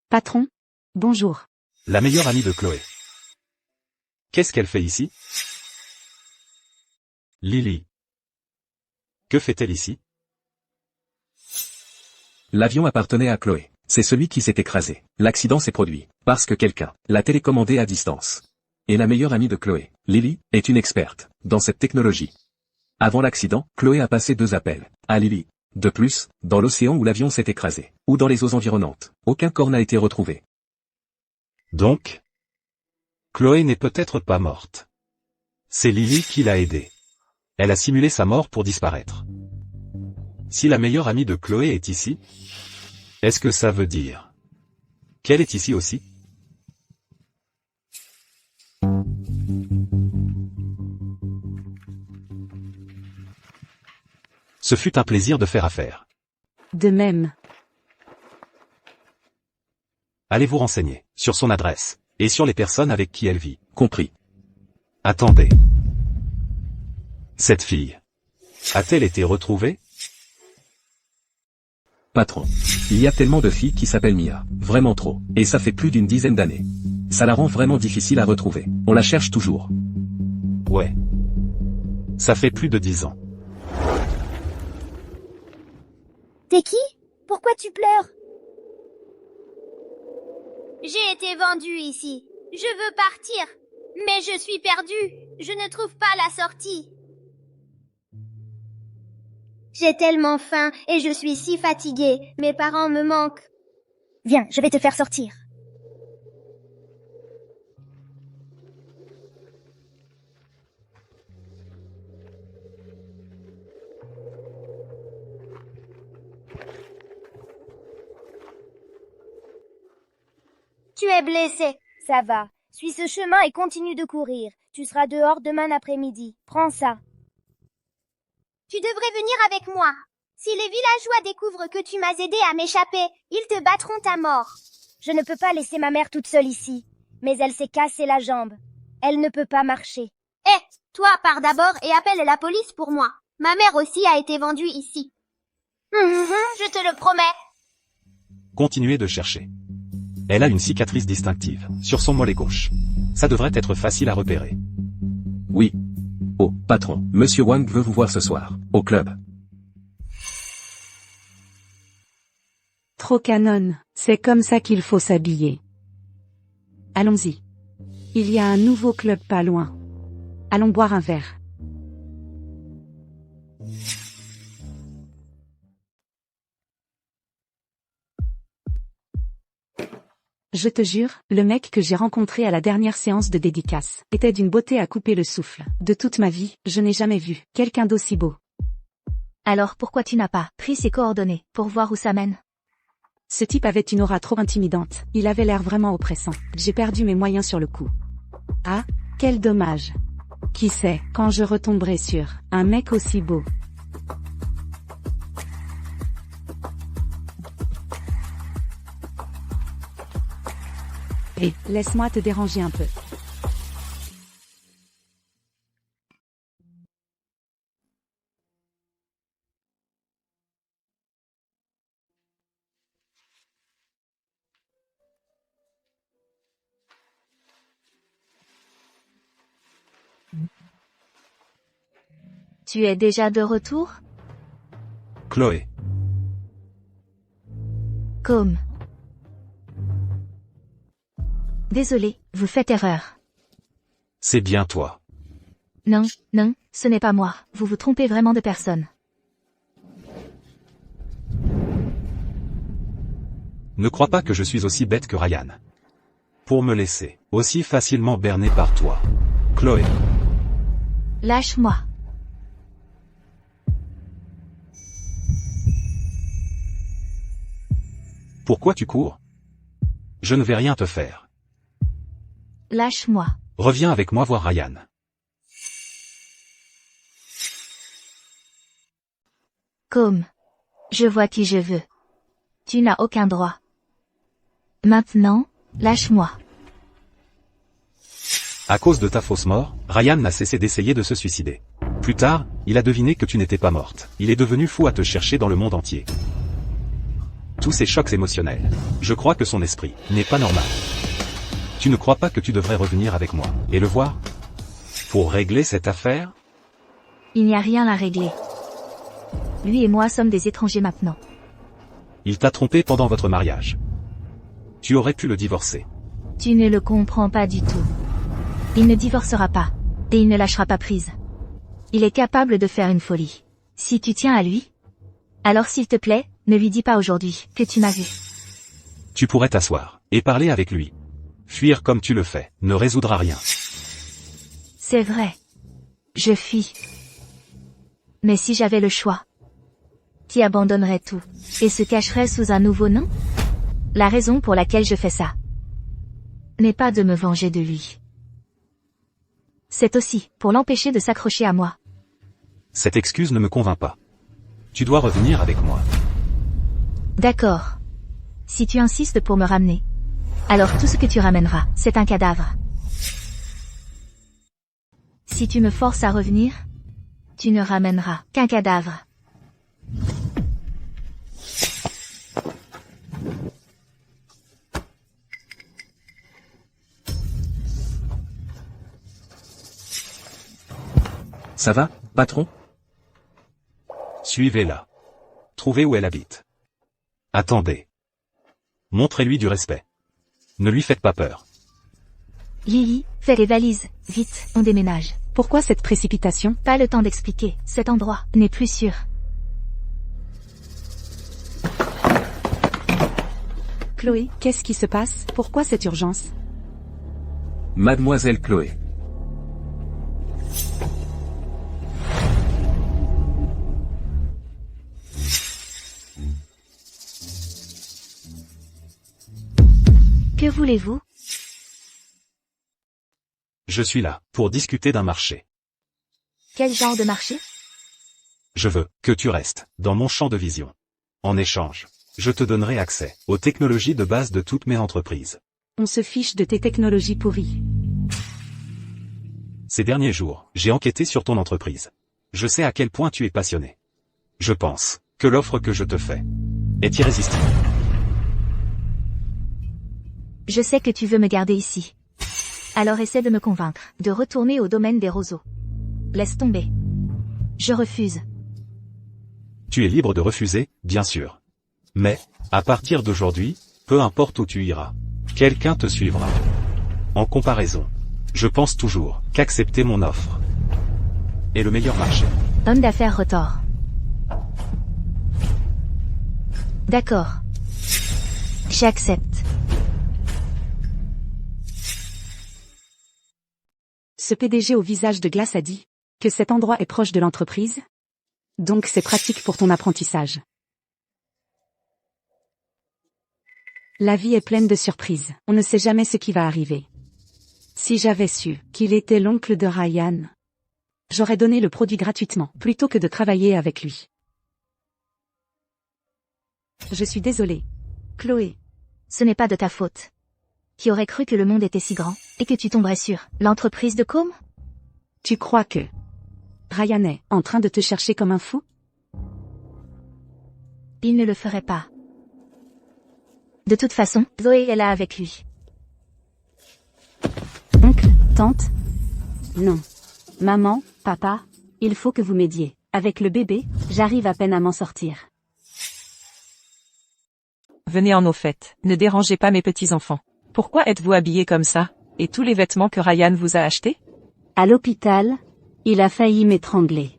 Patron, bonjour. La meilleure amie de Chloé. Qu'est-ce qu'elle fait ici? Lily. Que fait-elle ici? L'avion appartenait à Chloé. C'est celui qui s'est écrasé. L'accident s'est produit parce que quelqu'un l'a télécommandé à distance. Et la meilleure amie de Chloé, Lily, est une experte dans cette technologie. Avant l'accident, Chloé a passé 2 appels à Lily. De plus, dans l'océan où l'avion s'est écrasé, ou dans les eaux environnantes, aucun corps n'a été retrouvé. Donc, Chloé n'est peut-être pas morte. C'est Lily qui l'a aidée. Elle a simulé sa mort pour disparaître. Si la meilleure amie de Chloé est ici, est-ce que ça veut dire qu'elle est ici aussi? Ce fut un plaisir de faire affaire. De même. Allez vous renseigner sur son adresse et sur les personnes avec qui elle vit. Compris. Attendez. Cette fille a-t-elle été retrouvée? Patron. Il y a tellement de filles qui s'appellent Mia. Vraiment trop. Et ça fait plus d'une dizaine d'années. Ça la rend vraiment difficile à retrouver. On la cherche toujours. Ouais. Ça fait plus de 10 ans. T'es qui? Pourquoi tu pleures? J'ai été vendue ici. Je veux partir. Mais je suis perdue. Je ne trouve pas la sortie. J'ai tellement faim et je suis si fatiguée. Mes parents me manquent. Viens, je vais te faire sortir. Tu es blessé. Ça va. Suis ce chemin et continue de courir. Tu seras dehors demain après-midi. Prends ça. Tu devrais venir avec moi. Si les villageois découvrent que tu m'as aidé à m'échapper, ils te battront à mort. Je ne peux pas laisser ma mère toute seule ici. Mais elle s'est cassé la jambe. Elle ne peut pas marcher. Hé, toi pars d'abord et appelle la police pour moi. Ma mère aussi a été vendue ici. Je te le promets. Continuez de chercher. Elle a une cicatrice distinctive sur son mollet gauche. Ça devrait être facile à repérer. Oui. Oh, patron, Monsieur Wang veut vous voir ce soir, au club. Trop canon, c'est comme ça qu'il faut s'habiller. Allons-y. Il y a un nouveau club pas loin. Allons boire un verre. Je te jure, le mec que j'ai rencontré à la dernière séance de dédicace était d'une beauté à couper le souffle. De toute ma vie, je n'ai jamais vu quelqu'un d'aussi beau. Alors pourquoi tu n'as pas pris ses coordonnées pour voir où ça mène? Ce type avait une aura trop intimidante. Il avait l'air vraiment oppressant. J'ai perdu mes moyens sur le coup. Ah, quel dommage. Qui sait, quand je retomberai sur un mec aussi beau. Et laisse-moi te déranger un peu. Tu es déjà de retour? Chloé. Comme. Désolé, vous faites erreur. C'est bien toi. Non, non, ce n'est pas moi. Vous vous trompez vraiment de personne. Ne crois pas que je suis aussi bête que Ryan. Pour me laisser aussi facilement berner par toi. Chloé. Lâche-moi. Pourquoi tu cours? Je ne vais rien te faire. Lâche-moi. Reviens avec moi voir Ryan. Comme. Je vois qui je veux. Tu n'as aucun droit. Maintenant, lâche-moi. À cause de ta fausse mort, Ryan n'a cessé d'essayer de se suicider. Plus tard, il a deviné que tu n'étais pas morte. Il est devenu fou à te chercher dans le monde entier. Tous ces chocs émotionnels. Je crois que son esprit n'est pas normal. Tu ne crois pas que tu devrais revenir avec moi et le voir? Pour régler cette affaire? Il n'y a rien à régler. Lui et moi sommes des étrangers maintenant. Il t'a trompé pendant votre mariage. Tu aurais pu le divorcer. Tu ne le comprends pas du tout. Il ne divorcera pas. Et il ne lâchera pas prise. Il est capable de faire une folie. Si tu tiens à lui, alors s'il te plaît, ne lui dis pas aujourd'hui que tu m'as vu. Tu pourrais t'asseoir et parler avec lui. Fuir comme tu le fais ne résoudra rien. C'est vrai. Je fuis. Mais si j'avais le choix, qui abandonnerait tout et se cacherait sous un nouveau nom? La raison pour laquelle je fais ça n'est pas de me venger de lui. C'est aussi pour l'empêcher de s'accrocher à moi. Cette excuse ne me convainc pas. Tu dois revenir avec moi. D'accord. Si tu insistes pour me ramener, alors tout ce que tu ramèneras, c'est un cadavre. Si tu me forces à revenir, tu ne ramèneras qu'un cadavre. Ça va, patron? Suivez-la. Trouvez où elle habite. Attendez. Montrez-lui du respect. Ne lui faites pas peur. Lily, fais les valises, vite, on déménage. Pourquoi cette précipitation? Pas le temps d'expliquer, cet endroit n'est plus sûr. Chloé, qu'est-ce qui se passe? Pourquoi cette urgence? Mademoiselle Chloé. Que voulez-vous? Je suis là pour discuter d'un marché. Quel genre de marché? Je veux que tu restes dans mon champ de vision. En échange, je te donnerai accès aux technologies de base de toutes mes entreprises. On se fiche de tes technologies pourries. Ces derniers jours, j'ai enquêté sur ton entreprise. Je sais à quel point tu es passionné. Je pense que l'offre que je te fais est irrésistible. Je sais que tu veux me garder ici. Alors essaie de me convaincre de retourner au domaine des roseaux. Laisse tomber. Je refuse. Tu es libre de refuser, bien sûr. Mais, à partir d'aujourd'hui, peu importe où tu iras, quelqu'un te suivra. En comparaison, je pense toujours qu'accepter mon offre est le meilleur marché. Homme d'affaires retors. D'accord. J'accepte. Ce PDG au visage de glace a dit que cet endroit est proche de l'entreprise. Donc c'est pratique pour ton apprentissage. La vie est pleine de surprises. On ne sait jamais ce qui va arriver. Si j'avais su qu'il était l'oncle de Ryan, j'aurais donné le produit gratuitement, plutôt que de travailler avec lui. Je suis désolée. Chloé. Ce n'est pas de ta faute. Qui aurait cru que le monde était si grand, et que tu tomberais sur l'entreprise de Com? Tu crois que Ryan est en train de te chercher comme un fou? Il ne le ferait pas. De toute façon, Zoé est là avec lui. Oncle, tante? Non. Maman, papa, il faut que vous m'aidiez. Avec le bébé, j'arrive à peine à m'en sortir. Venez en au fait, ne dérangez pas mes petits-enfants. Pourquoi êtes-vous habillés comme ça? Et tous les vêtements que Ryan vous a achetés? À l'hôpital, il a failli m'étrangler.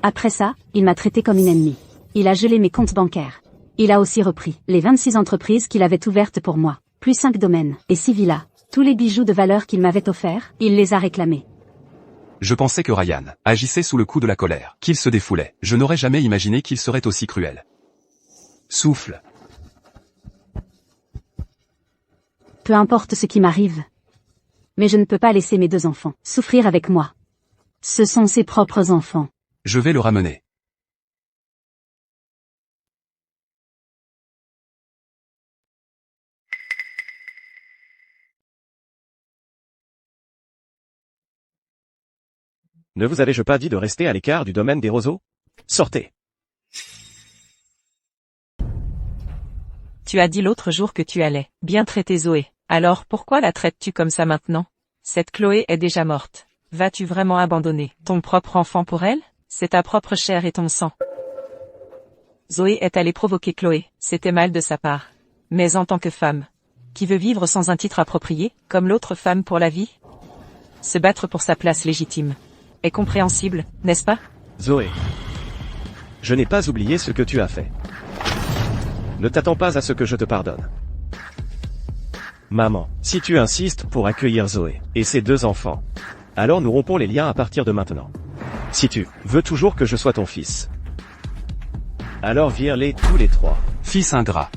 Après ça, il m'a traité comme une ennemie. Il a gelé mes comptes bancaires. Il a aussi repris les 26 entreprises qu'il avait ouvertes pour moi, plus 5 domaines, et 6 villas. Tous les bijoux de valeur qu'il m'avait offerts, il les a réclamés. Je pensais que Ryan agissait sous le coup de la colère, qu'il se défoulait. Je n'aurais jamais imaginé qu'il serait aussi cruel. Souffle. Peu importe ce qui m'arrive. Mais je ne peux pas laisser mes 2 enfants souffrir avec moi. Ce sont ses propres enfants. Je vais le ramener. Ne vous avais-je pas dit de rester à l'écart du domaine des roseaux? Sortez. Tu as dit l'autre jour que tu allais bien traiter Zoé. Alors pourquoi la traites-tu comme ça maintenant? Cette Chloé est déjà morte. Vas-tu vraiment abandonner ton propre enfant pour elle? C'est ta propre chair et ton sang. Zoé est allée provoquer Chloé, c'était mal de sa part. Mais en tant que femme, qui veut vivre sans un titre approprié, comme l'autre femme pour la vie? Se battre pour sa place légitime est compréhensible, n'est-ce pas? Zoé. Je n'ai pas oublié ce que tu as fait. Ne t'attends pas à ce que je te pardonne. Maman, si tu insistes pour accueillir Zoé et ses 2 enfants, alors nous rompons les liens à partir de maintenant. Si tu veux toujours que je sois ton fils, alors vire-les tous les 3. Fils ingrat.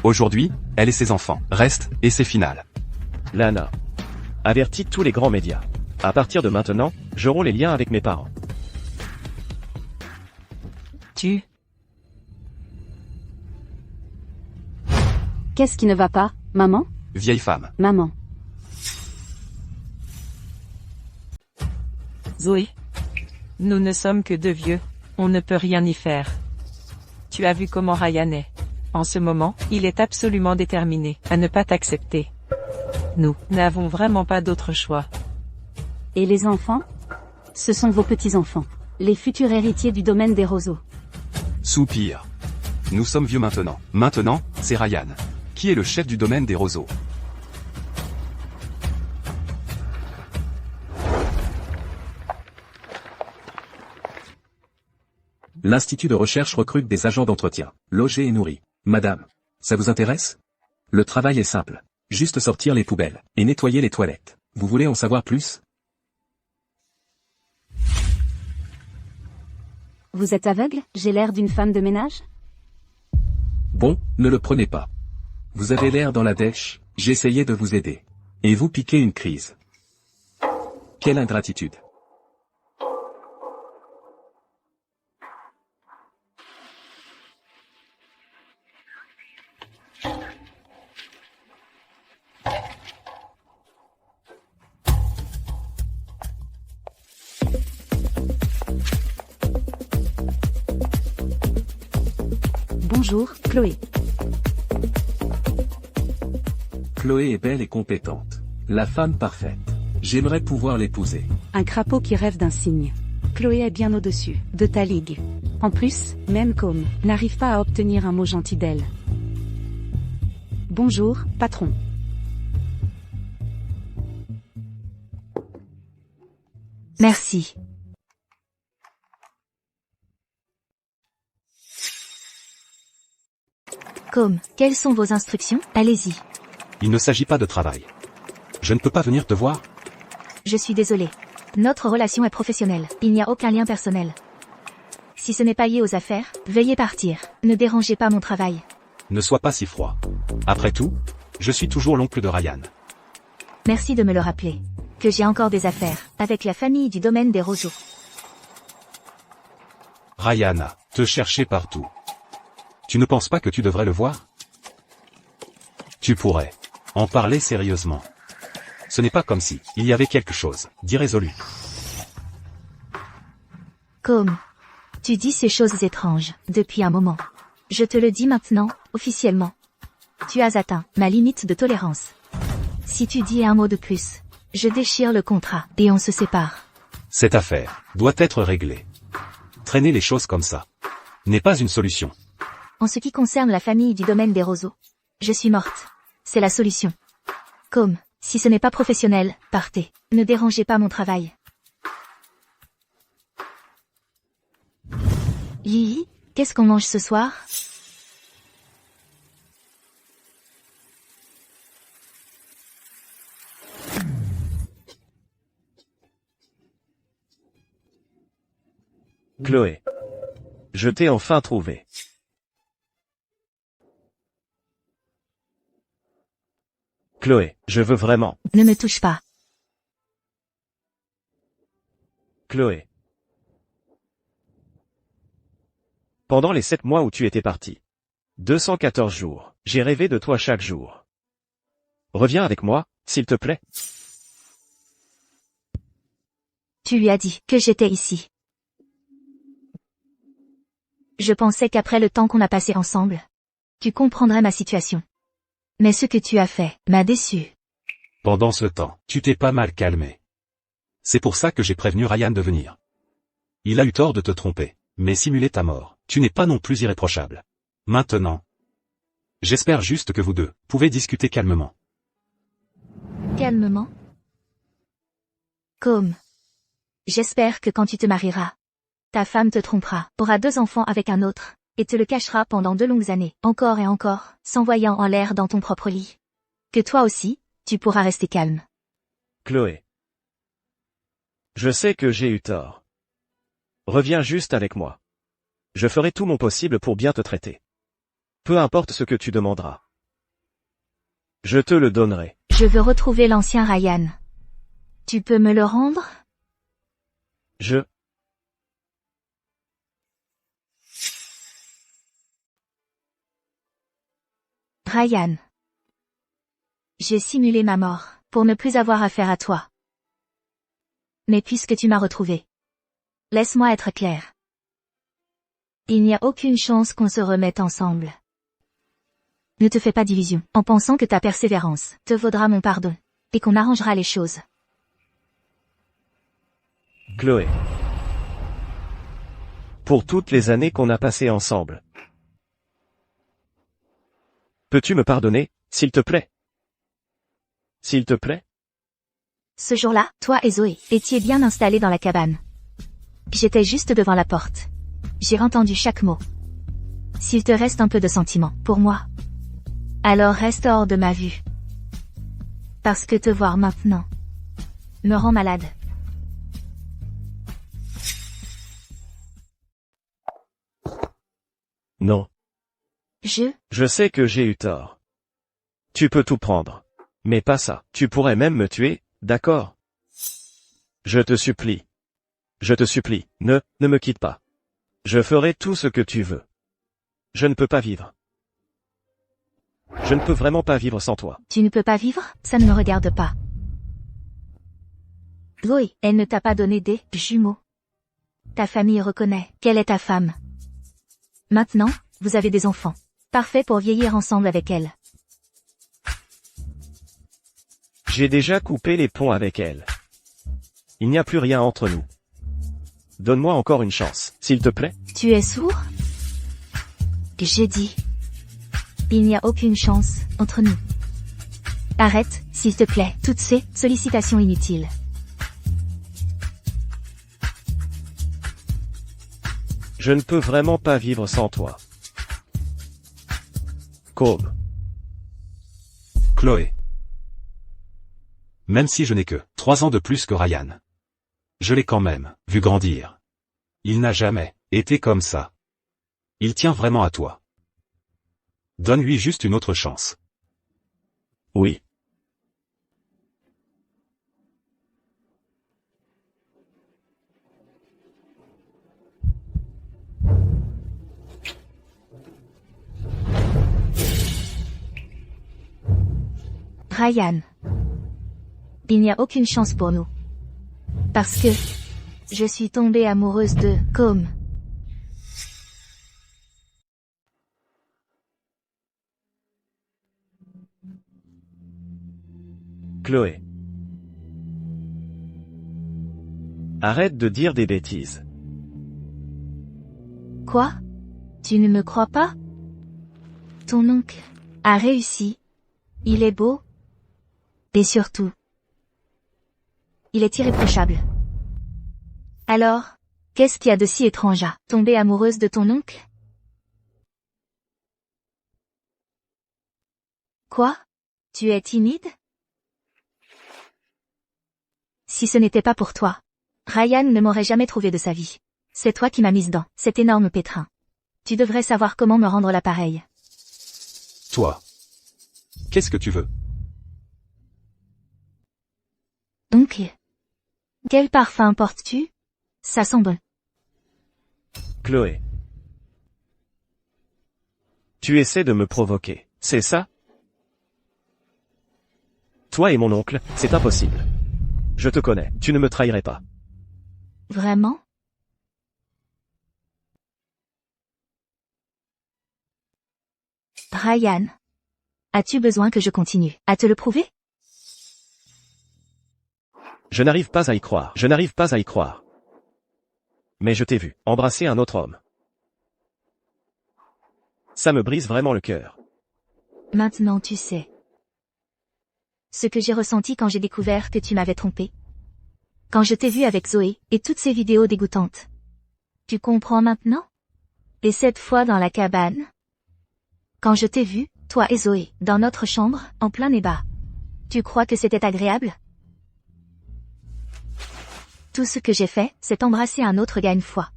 Aujourd'hui, elle et ses enfants restent, et c'est final. Lana. Avertis tous les grands médias. À partir de maintenant, je romps les liens avec mes parents. Qu'est-ce qui ne va pas, maman? Vieille femme. Maman. Zoé. Nous ne sommes que 2 vieux, on ne peut rien y faire. Tu as vu comment Ryan est. En ce moment, il est absolument déterminé à ne pas t'accepter. Nous n'avons vraiment pas d'autre choix. Et les enfants? Ce sont vos petits-enfants. Les futurs héritiers du domaine des roseaux. Soupir. Nous sommes vieux maintenant. Maintenant, c'est Ryan. Qui est le chef du domaine des roseaux? L'Institut de recherche recrute des agents d'entretien, logés et nourris. Madame, ça vous intéresse? Le travail est simple. Juste sortir les poubelles et nettoyer les toilettes. Vous voulez en savoir plus? Vous êtes aveugle? J'ai l'air d'une femme de ménage? Bon, ne le prenez pas. Vous avez l'air dans la dèche, j'essayais de vous aider. Et vous piquez une crise. Quelle ingratitude. Bonjour, Chloé. Chloé est belle et compétente. La femme parfaite. J'aimerais pouvoir l'épouser. Un crapaud qui rêve d'un cygne. Chloé est bien au-dessus de ta ligue. En plus, même Com n'arrive pas à obtenir un mot gentil d'elle. Bonjour, patron. Merci. Com, quelles sont vos instructions? Allez-y. Il ne s'agit pas de travail. Je ne peux pas venir te voir? Je suis désolée. Notre relation est professionnelle. Il n'y a aucun lien personnel. Si ce n'est pas lié aux affaires, veuillez partir. Ne dérangez pas mon travail. Ne sois pas si froid. Après tout, je suis toujours l'oncle de Ryan. Merci de me le rappeler. Que j'ai encore des affaires avec la famille du domaine des roseaux. Ryan a te cherché partout. Tu ne penses pas que tu devrais le voir? Tu pourrais en parler sérieusement. Ce n'est pas comme si il y avait quelque chose d'irrésolu. Com, tu dis ces choses étranges depuis un moment. Je te le dis maintenant, officiellement. Tu as atteint ma limite de tolérance. Si tu dis un mot de plus, je déchire le contrat et on se sépare. Cette affaire doit être réglée. Traîner les choses comme ça n'est pas une solution. En ce qui concerne la famille du domaine des roseaux, je suis morte. C'est la solution. Com, si ce n'est pas professionnel, partez. Ne dérangez pas mon travail. Lily, qu'est-ce qu'on mange ce soir? Chloé. Je t'ai enfin trouvé. Chloé, je veux vraiment. Ne me touche pas. Chloé. Pendant les 7 mois où tu étais parti. 214 jours, j'ai rêvé de toi chaque jour. Reviens avec moi, s'il te plaît. Tu lui as dit que j'étais ici. Je pensais qu'après le temps qu'on a passé ensemble, tu comprendrais ma situation. Mais ce que tu as fait m'a déçu. Pendant ce temps, tu t'es pas mal calmé. C'est pour ça que j'ai prévenu Ryan de venir. Il a eu tort de te tromper, mais simuler ta mort, tu n'es pas non plus irréprochable. Maintenant, j'espère juste que vous deux pouvez discuter calmement. Calmement. Comme. J'espère que quand tu te marieras, ta femme te trompera, aura 2 enfants avec un autre, et te le cachera pendant 2 longues années, encore et encore, s'envoyant en l'air dans ton propre lit. Que toi aussi, tu pourras rester calme. Chloé. Je sais que j'ai eu tort. Reviens juste avec moi. Je ferai tout mon possible pour bien te traiter. Peu importe ce que tu demanderas. Je te le donnerai. Je veux retrouver l'ancien Ryan. Tu peux me le rendre? Ryan. J'ai simulé ma mort, pour ne plus avoir affaire à toi. Mais puisque tu m'as retrouvé, laisse-moi être clair. Il n'y a aucune chance qu'on se remette ensemble. Ne te fais pas d'illusions, en pensant que ta persévérance te vaudra mon pardon, et qu'on arrangera les choses. Chloé. Pour toutes les années qu'on a passées ensemble. Peux-tu me pardonner, s'il te plaît? S'il te plaît? Ce jour-là, toi et Zoé étiez bien installés dans la cabane. J'étais juste devant la porte. J'ai entendu chaque mot. S'il te reste un peu de sentiment pour moi, alors reste hors de ma vue. Parce que te voir maintenant me rend malade. Non. Je sais que j'ai eu tort. Tu peux tout prendre. Mais pas ça. Tu pourrais même me tuer, d'accord? Je te supplie. Je te supplie, ne me quitte pas. Je ferai tout ce que tu veux. Je ne peux pas vivre. Je ne peux vraiment pas vivre sans toi. Tu ne peux pas vivre? Ça ne me regarde pas. Zoé, elle ne t'a pas donné des jumeaux. Ta famille reconnaît qu'elle est ta femme. Maintenant, vous avez des enfants. Parfait pour vieillir ensemble avec elle. J'ai déjà coupé les ponts avec elle. Il n'y a plus rien entre nous. Donne-moi encore une chance, s'il te plaît. Tu es sourd? J'ai dit. Il n'y a aucune chance entre nous. Arrête, s'il te plaît, toutes ces sollicitations inutiles. Je ne peux vraiment pas vivre sans toi. Comme. Chloé. Même si je n'ai que 3 ans de plus que Ryan. Je l'ai quand même vu grandir. Il n'a jamais été comme ça. Il tient vraiment à toi. Donne-lui juste une autre chance. Oui. Ryan. Il n'y a aucune chance pour nous. Parce que je suis tombée amoureuse de Com. Chloé. Arrête de dire des bêtises. Quoi? Tu ne me crois pas? Ton oncle a réussi. Il est beau. Et surtout, il est irréprochable. Alors, qu'est-ce qu'il y a de si étrange à tomber amoureuse de ton oncle? Quoi? Tu es timide? Si ce n'était pas pour toi, Ryan ne m'aurait jamais trouvé de sa vie. C'est toi qui m'as mise dans cet énorme pétrin. Tu devrais savoir comment me rendre l'appareil. Toi. Qu'est-ce que tu veux? Donc, quel parfum portes-tu? Ça sent bon. Chloé. Tu essaies de me provoquer, c'est ça? Toi et mon oncle, c'est impossible. Je te connais, tu ne me trahirais pas. Vraiment? Ryan. As-tu besoin que je continue à te le prouver? Je n'arrive pas à y croire, je n'arrive pas à y croire. Mais je t'ai vu embrasser un autre homme. Ça me brise vraiment le cœur. Maintenant tu sais. Ce que j'ai ressenti quand j'ai découvert que tu m'avais trompé. Quand je t'ai vu avec Zoé, et toutes ces vidéos dégoûtantes. Tu comprends maintenant? Et cette fois dans la cabane? Quand je t'ai vu, toi et Zoé, dans notre chambre, en plein débat. Tu crois que c'était agréable? Tout ce que j'ai fait, c'est embrasser un autre gars une fois.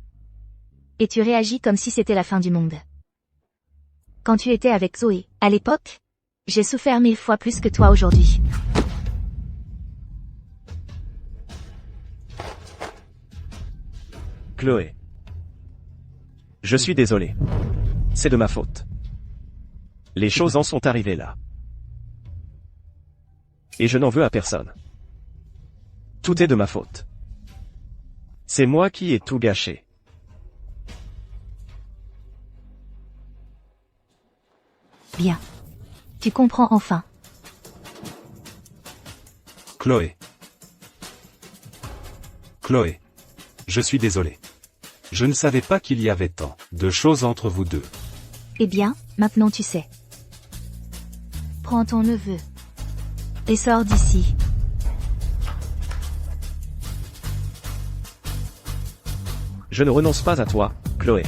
Et tu réagis comme si c'était la fin du monde. Quand tu étais avec Zoé, à l'époque, j'ai souffert 1000 fois plus que toi aujourd'hui. Chloé. Je suis désolé. C'est de ma faute. Les choses en sont arrivées là. Et je n'en veux à personne. Tout est de ma faute. C'est moi qui ai tout gâché. Bien. Tu comprends enfin. Chloé. Chloé. Je suis désolé. Je ne savais pas qu'il y avait tant de choses entre vous deux. Eh bien, maintenant tu sais. Prends ton neveu. Et sors d'ici. Je ne renonce pas à toi, Chloé.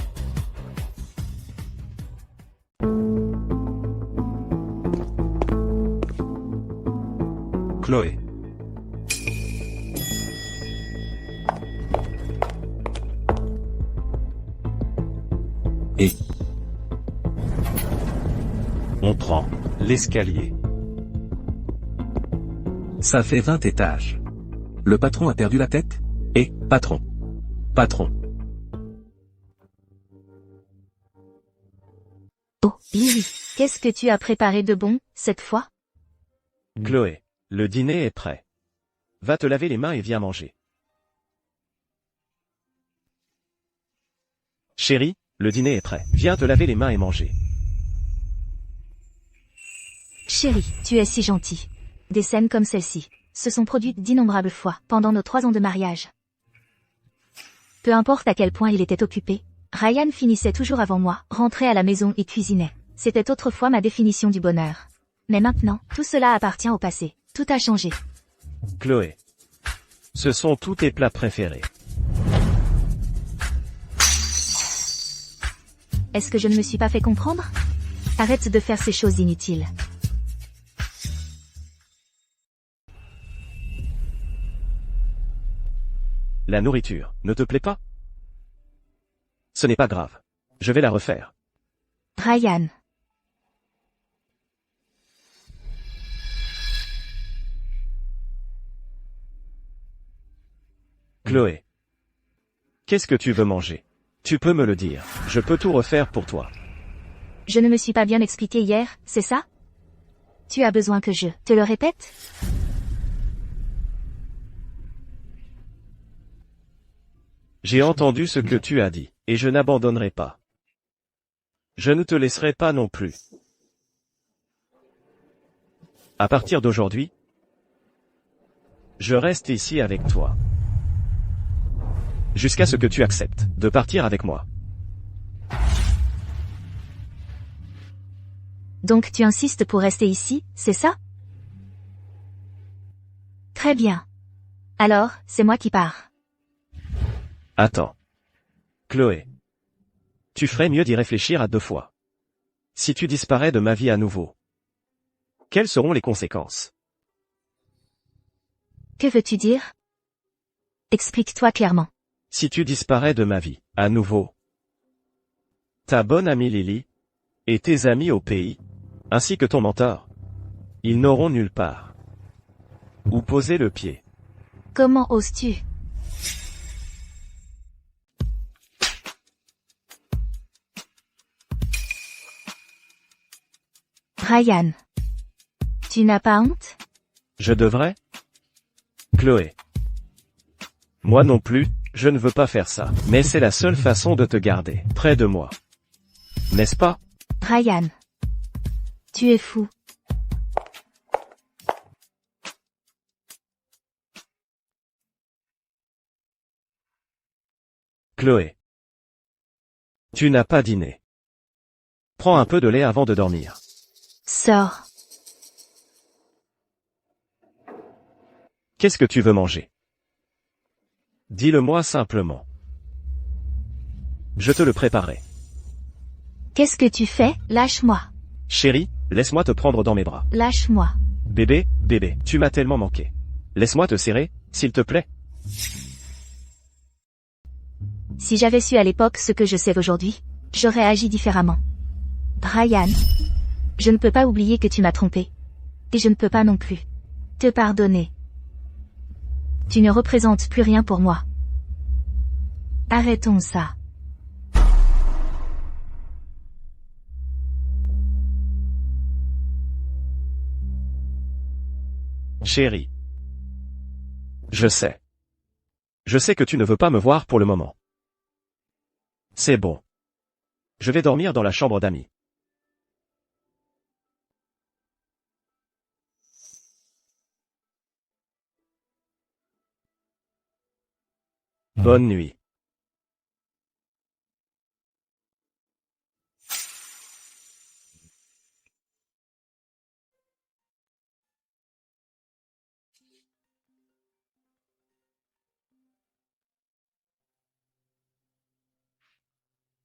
Chloé. Et On prend l'escalier. ça fait 20 étages. Le patron a perdu la tête? Et, patron. Patron. Oh, Lily, qu'est-ce que tu as préparé de bon, cette fois? Chloé, le dîner est prêt. Va te laver les mains et viens manger. Chérie, le dîner est prêt. Viens te laver les mains et manger. Chérie, tu es si gentille. Des scènes comme celle-ci se sont produites d'innombrables fois pendant nos 3 ans de mariage. Peu importe à quel point il était occupé, Ryan finissait toujours avant moi, rentrait à la maison et cuisinait. C'était autrefois ma définition du bonheur. Mais maintenant, tout cela appartient au passé. Tout a changé. Chloé. Ce sont tous tes plats préférés. Est-ce que je ne me suis pas fait comprendre? Arrête de faire ces choses inutiles. La nourriture ne te plaît pas? Ce n'est pas grave. Je vais la refaire. Ryan. Chloé. Qu'est-ce que tu veux manger? Tu peux me le dire. Je peux tout refaire pour toi. Je ne me suis pas bien expliqué hier, c'est ça? Tu as besoin que je te le répète? J'ai entendu ce que tu as dit, et je n'abandonnerai pas. Je ne te laisserai pas non plus. À partir d'aujourd'hui, je reste ici avec toi. Jusqu'à ce que tu acceptes de partir avec moi. Donc tu insistes pour rester ici, c'est ça? Très bien. Alors, c'est moi qui pars. Attends. Chloé. Tu ferais mieux d'y réfléchir à 2 fois. Si tu disparais de ma vie à nouveau, quelles seront les conséquences? Que veux-tu dire? Explique-toi clairement. Si tu disparais de ma vie, à nouveau, ta bonne amie Lily, et tes amis au pays, ainsi que ton mentor, ils n'auront nulle part où poser le pied. Comment oses-tu? Ryan. Tu n'as pas honte? Je devrais? Chloé. Moi non plus, je ne veux pas faire ça, mais c'est la seule façon de te garder près de moi. N'est-ce pas? Ryan. Tu es fou. Chloé. Tu n'as pas dîné. Prends un peu de lait avant de dormir. Sors. Qu'est-ce que tu veux manger? Dis-le-moi simplement. Je te le préparerai. Qu'est-ce que tu fais? Lâche-moi. Chérie, laisse-moi te prendre dans mes bras. Lâche-moi. Bébé, tu m'as tellement manqué. Laisse-moi te serrer, s'il te plaît. Si j'avais su à l'époque ce que je sais aujourd'hui, j'aurais agi différemment. Ryan. Je ne peux pas oublier que tu m'as trompé. Et je ne peux pas non plus te pardonner. Tu ne représentes plus rien pour moi. Arrêtons ça. Chérie. Je sais. Je sais que tu ne veux pas me voir pour le moment. C'est bon. Je vais dormir dans la chambre d'amis. Bonne nuit.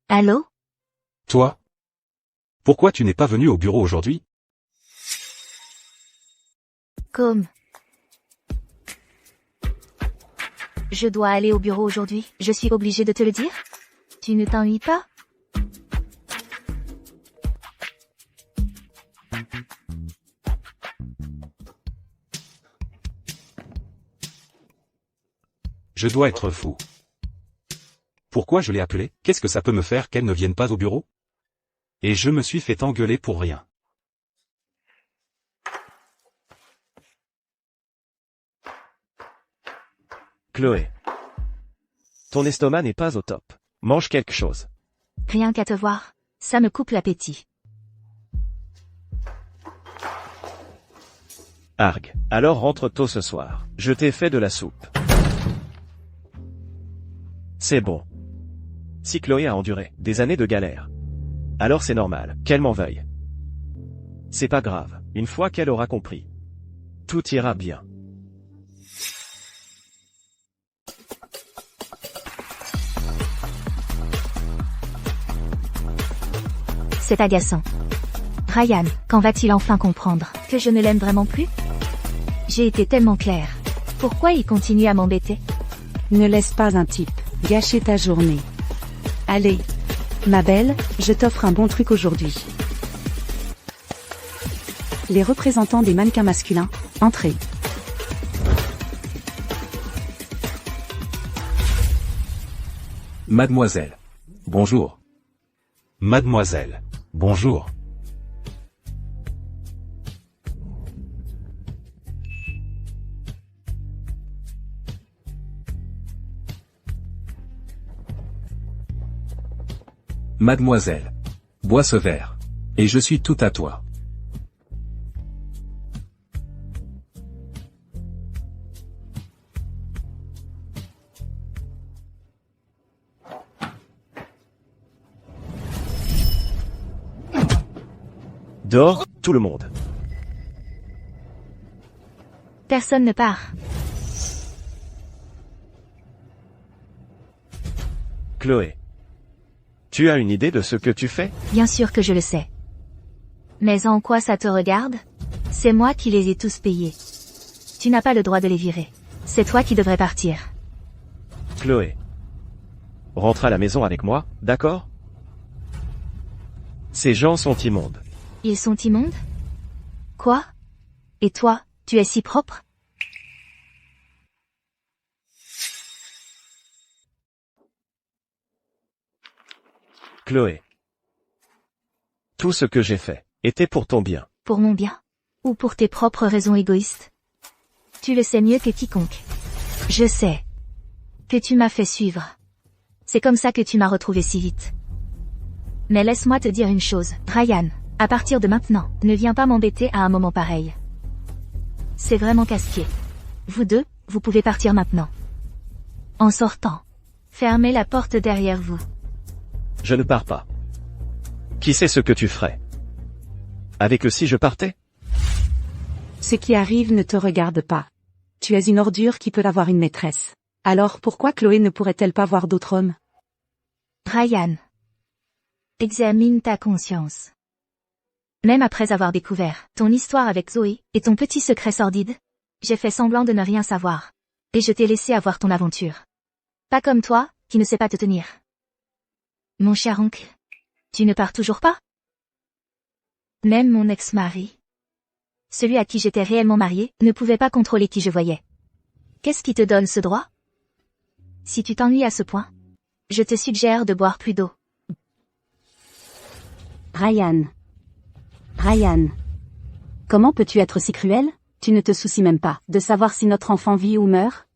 Allô? Toi? Pourquoi tu n'es pas venu au bureau aujourd'hui? Comme. Je dois aller au bureau aujourd'hui, je suis obligée de te le dire? Tu ne t'ennuies pas? Je dois être fou. Pourquoi je l'ai appelée? Qu'est-ce que ça peut me faire qu'elle ne vienne pas au bureau? Et je me suis fait engueuler pour rien. Chloé. Ton estomac n'est pas au top. Mange quelque chose. Rien qu'à te voir, ça me coupe l'appétit. Arg. Alors rentre tôt ce soir. Je t'ai fait de la soupe. C'est bon. Si Chloé a enduré des années de galère, alors c'est normal qu'elle m'en veuille. C'est pas grave, une fois qu'elle aura compris, tout ira bien. C'est agaçant. Ryan, quand va-t-il enfin comprendre que je ne l'aime vraiment plus? J'ai été tellement claire. Pourquoi il continue à m'embêter? Ne laisse pas un type gâcher ta journée. Allez. Ma belle, je t'offre un bon truc aujourd'hui. Les représentants des mannequins masculins, entrez. Mademoiselle. Bonjour. Mademoiselle. Bonjour. Mademoiselle. Bois ce verre. Et je suis tout à toi. Dehors, tout le monde. Personne ne part. Chloé. Tu as une idée de ce que tu fais? Bien sûr que je le sais. Mais en quoi ça te regarde? C'est moi qui les ai tous payés. Tu n'as pas le droit de les virer. C'est toi qui devrais partir. Chloé. rentre à la maison avec moi, d'accord? Ces gens sont immondes. Ils sont immondes? Quoi? Et toi, tu es si propre? Chloé. Tout ce que j'ai fait était pour ton bien. Pour mon bien? Ou pour tes propres raisons égoïstes? Tu le sais mieux que quiconque. Je sais que tu m'as fait suivre. C'est comme ça que tu m'as retrouvé si vite. Mais laisse-moi te dire une chose, Ryan, à partir de maintenant, ne viens pas m'embêter à un moment pareil. C'est vraiment casse-pied. Vous deux, vous pouvez partir maintenant. En sortant, fermez la porte derrière vous. Je ne pars pas. Qui sait ce que tu ferais? Avec eux si je partais? Ce qui arrive ne te regarde pas. Tu es une ordure qui peut avoir une maîtresse. Alors pourquoi Chloé ne pourrait-elle pas voir d'autres hommes? Ryan, examine ta conscience. Même après avoir découvert ton histoire avec Zoé et ton petit secret sordide, j'ai fait semblant de ne rien savoir. Et je t'ai laissé avoir ton aventure. Pas comme toi, qui ne sais pas te tenir. Mon cher oncle, tu ne pars toujours pas? Même mon ex-mari, celui à qui j'étais réellement mariée, ne pouvait pas contrôler qui je voyais. Qu'est-ce qui te donne ce droit? Si tu t'ennuies à ce point, je te suggère de boire plus d'eau. Ryan. Ryan. Comment peux-tu être si cruel? Tu ne te soucies même pas de savoir si notre enfant vit ou meurt?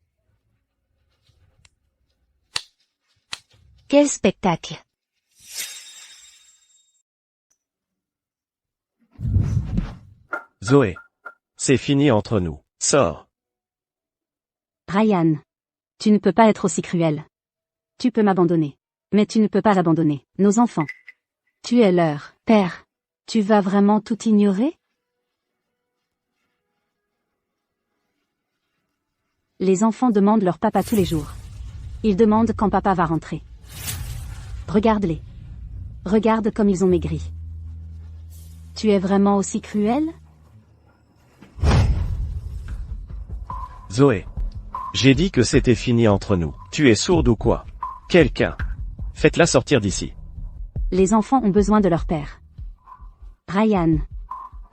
Quel spectacle! Zoé. C'est fini entre nous. Sors. Ryan. Tu ne peux pas être aussi cruel. Tu peux m'abandonner. Mais tu ne peux pas abandonner nos enfants. Tu es leur père. Tu vas vraiment tout ignorer? Les enfants demandent leur papa tous les jours. Ils demandent quand papa va rentrer. Regarde-les. Regarde comme ils ont maigri. Tu es vraiment aussi cruel? Zoé. J'ai dit que c'était fini entre nous. Tu es sourde ou quoi? Quelqu'un. Faites-la sortir d'ici. Les enfants ont besoin de leur père. Ryan.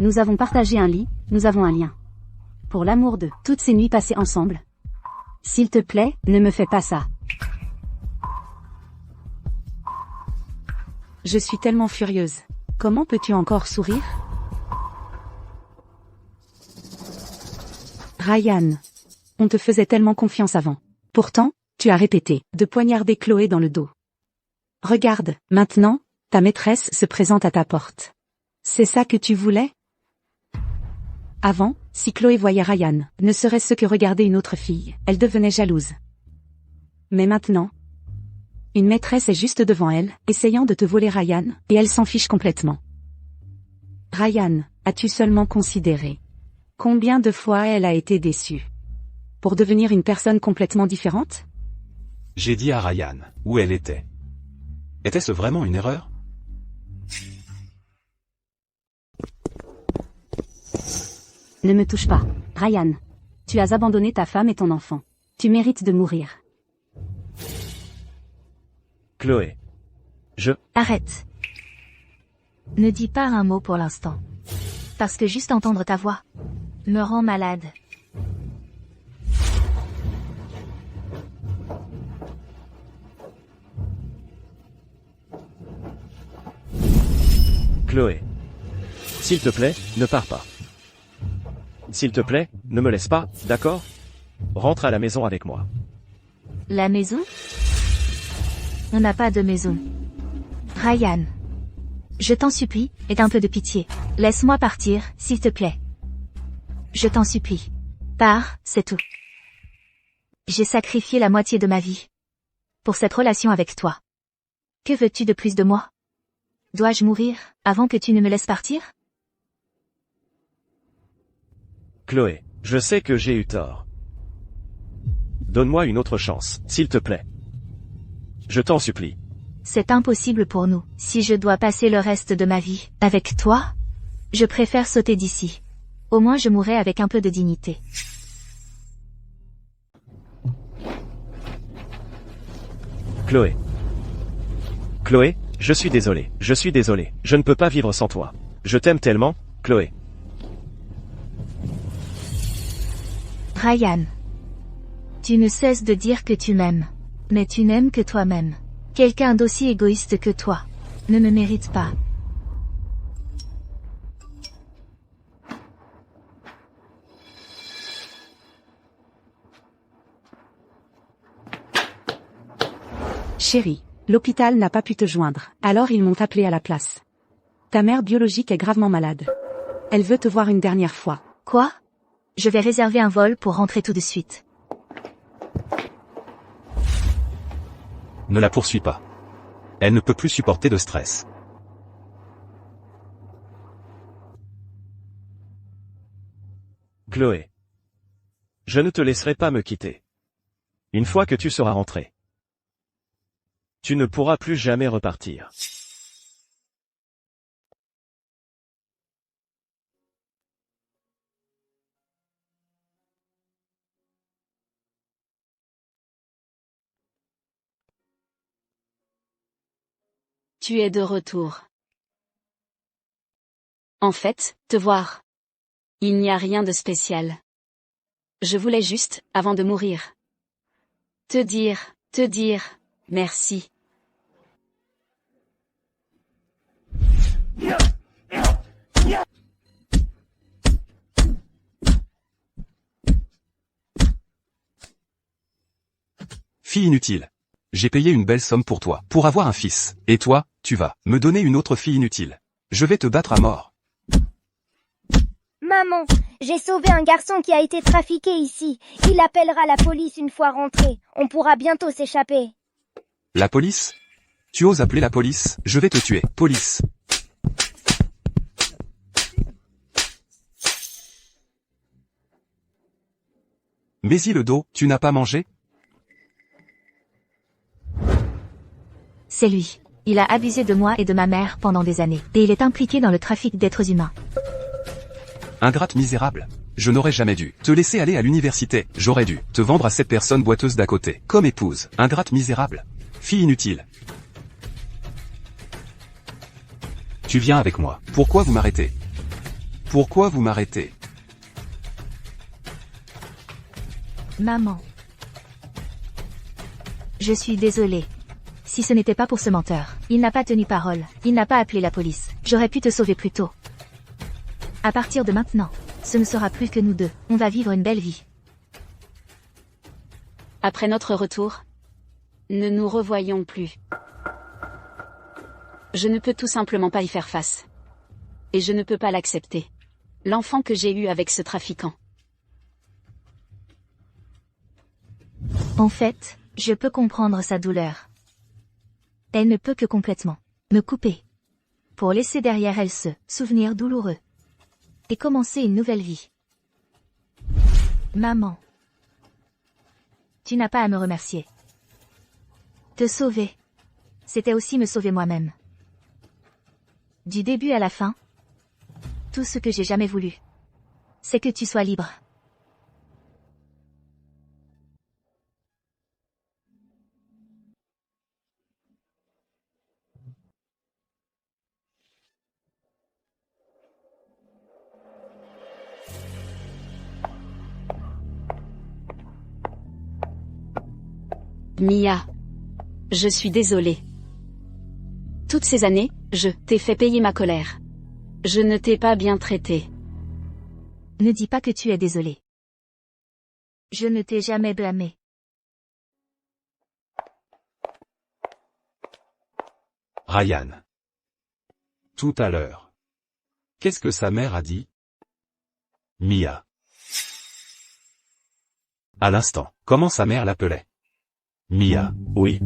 Nous avons partagé un lit, nous avons un lien. Pour l'amour de toutes ces nuits passées ensemble. S'il te plaît, ne me fais pas ça. Je suis tellement furieuse. Comment peux-tu encore sourire? Ryan. On te faisait tellement confiance avant. Pourtant, tu as répété de poignarder Chloé dans le dos. Regarde, maintenant, ta maîtresse se présente à ta porte. C'est ça que tu voulais? Avant, si Chloé voyait Ryan, ne serait-ce que regarder une autre fille, elle devenait jalouse. Mais maintenant, une maîtresse est juste devant elle, essayant de te voler Ryan, et elle s'en fiche complètement. Ryan, as-tu seulement considéré combien de fois elle a été déçue pour devenir une personne complètement différente? J'ai dit à Ryan où elle était. Était-ce vraiment une erreur? Ne me touche pas, Ryan. Tu as abandonné ta femme et ton enfant. Tu mérites de mourir. Chloé. Arrête. Ne dis pas un mot pour l'instant. Parce que juste entendre ta voix me rend malade. Chloé. S'il te plaît, ne pars pas. S'il te plaît, ne me laisse pas, d'accord? Rentre à la maison avec moi. La maison? On n'a pas de maison. Ryan. Je t'en supplie, aie un peu de pitié. Laisse-moi partir, s'il te plaît. Je t'en supplie. Pars, c'est tout. J'ai sacrifié la moitié de ma vie pour cette relation avec toi. Que veux-tu de plus de moi? Dois-je mourir avant que tu ne me laisses partir? Chloé, je sais que j'ai eu tort. Donne-moi une autre chance, s'il te plaît. Je t'en supplie. C'est impossible pour nous. Si je dois passer le reste de ma vie avec toi, je préfère sauter d'ici. Au moins je mourrai avec un peu de dignité. Chloé, Chloé, je suis désolé, je ne peux pas vivre sans toi. Je t'aime tellement, Chloé. Ryan. Tu ne cesses de dire que tu m'aimes. Mais tu n'aimes que toi-même. Quelqu'un d'aussi égoïste que toi ne me mérite pas. Chérie, l'hôpital n'a pas pu te joindre, alors ils m'ont appelé à la place. Ta mère biologique est gravement malade. Elle veut te voir une dernière fois. Quoi? Je vais réserver un vol pour rentrer tout de suite. Ne la poursuis pas. Elle ne peut plus supporter de stress. Chloé. Je ne te laisserai pas me quitter. Une fois que tu seras rentré, tu ne pourras plus jamais repartir. Tu es de retour. En fait, te voir. Il n'y a rien de spécial. Je voulais juste, avant de mourir, te dire, merci. Fille inutile. J'ai payé une belle somme pour toi, pour avoir un fils. Et toi, tu vas me donner une autre fille inutile. Je vais te battre à mort. Maman, j'ai sauvé un garçon qui a été trafiqué ici. Il appellera la police une fois rentré. On pourra bientôt s'échapper. La police? Tu oses appeler la police? Je vais te tuer. Police. Mais le dos, tu n'as pas mangé? C'est lui. Il a abusé de moi et de ma mère pendant des années. Et il est impliqué dans le trafic d'êtres humains. Ingrate misérable. Je n'aurais jamais dû te laisser aller à l'université. J'aurais dû te vendre à cette personne boiteuse d'à côté. Comme épouse. Ingrate misérable. Fille inutile. Tu viens avec moi. Pourquoi vous m'arrêtez? Pourquoi vous m'arrêtez? Maman. Je suis désolée. Si ce n'était pas pour ce menteur, il n'a pas tenu parole, il n'a pas appelé la police. J'aurais pu te sauver plus tôt. À partir de maintenant, ce ne sera plus que nous deux. On va vivre une belle vie. Après notre retour, ne nous revoyons plus. Je ne peux tout simplement pas y faire face. Et je ne peux pas l'accepter. L'enfant que j'ai eu avec ce trafiquant. En fait, je peux comprendre sa douleur. Elle ne peut que complètement me couper. Pour laisser derrière elle ce souvenir douloureux. Et commencer une nouvelle vie. Maman. Tu n'as pas à me remercier. Te sauver. C'était aussi me sauver moi-même. Du début à la fin. Tout ce que j'ai jamais voulu. C'est que tu sois libre. Mia. Je suis désolée. Toutes ces années, je t'ai fait payer ma colère. Je ne t'ai pas bien traité. Ne dis pas que tu es désolé. Je ne t'ai jamais blâmé. Ryan. Tout à l'heure. Qu'est-ce que sa mère a dit? Mia. À l'instant, comment sa mère l'appelait? Mia. Oui.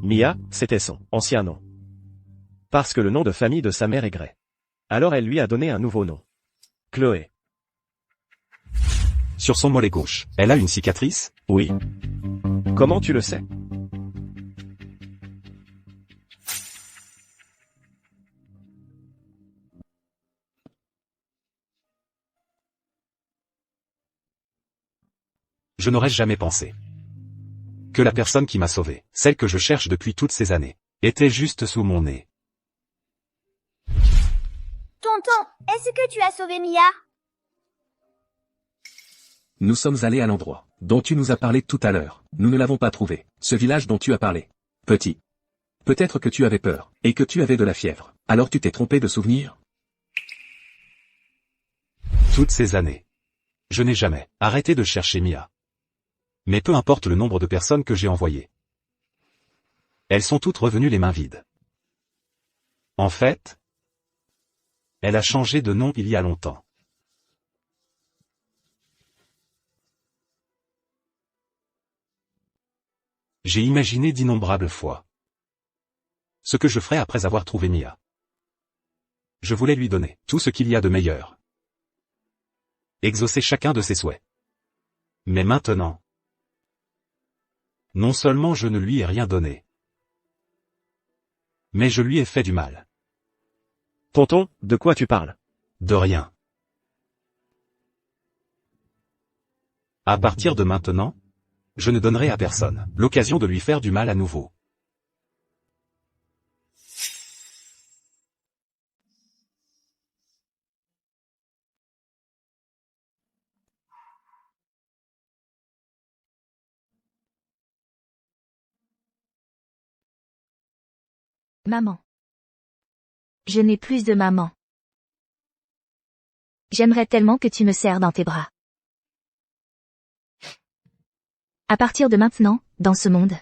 Mia, c'était son ancien nom. Parce que le nom de famille de sa mère est Gray. Alors elle lui a donné un nouveau nom. Chloé. Sur son mollet gauche, elle a une cicatrice? Oui. Comment tu le sais? Je n'aurais jamais pensé que la personne qui m'a sauvé, celle que je cherche depuis toutes ces années, Était juste sous mon nez. Tonton, est-ce que tu as sauvé Mia? Nous sommes allés à l'endroit dont tu nous as parlé tout à l'heure. Nous ne l'avons pas trouvé. Ce village dont tu as parlé. Petit. Peut-être que tu avais peur, et que tu avais de la fièvre. Alors tu t'es trompé de souvenir? Toutes ces années. Je n'ai jamais arrêté de chercher Mia. Mais peu importe le nombre de personnes que j'ai envoyées. Elles sont toutes revenues les mains vides. En fait, elle a changé de nom il y a longtemps. J'ai imaginé d'innombrables fois ce que je ferais après avoir trouvé Mia. Je voulais lui donner tout ce qu'il y a de meilleur. Exaucer chacun de ses souhaits. Mais maintenant, non seulement je ne lui ai rien donné, mais je lui ai fait du mal. Tonton, de quoi tu parles? De rien. À partir de maintenant, je ne donnerai à personne l'occasion de lui faire du mal à nouveau. Maman. Je n'ai plus de maman. J'aimerais tellement que tu me serres dans tes bras. À partir de maintenant, dans ce monde,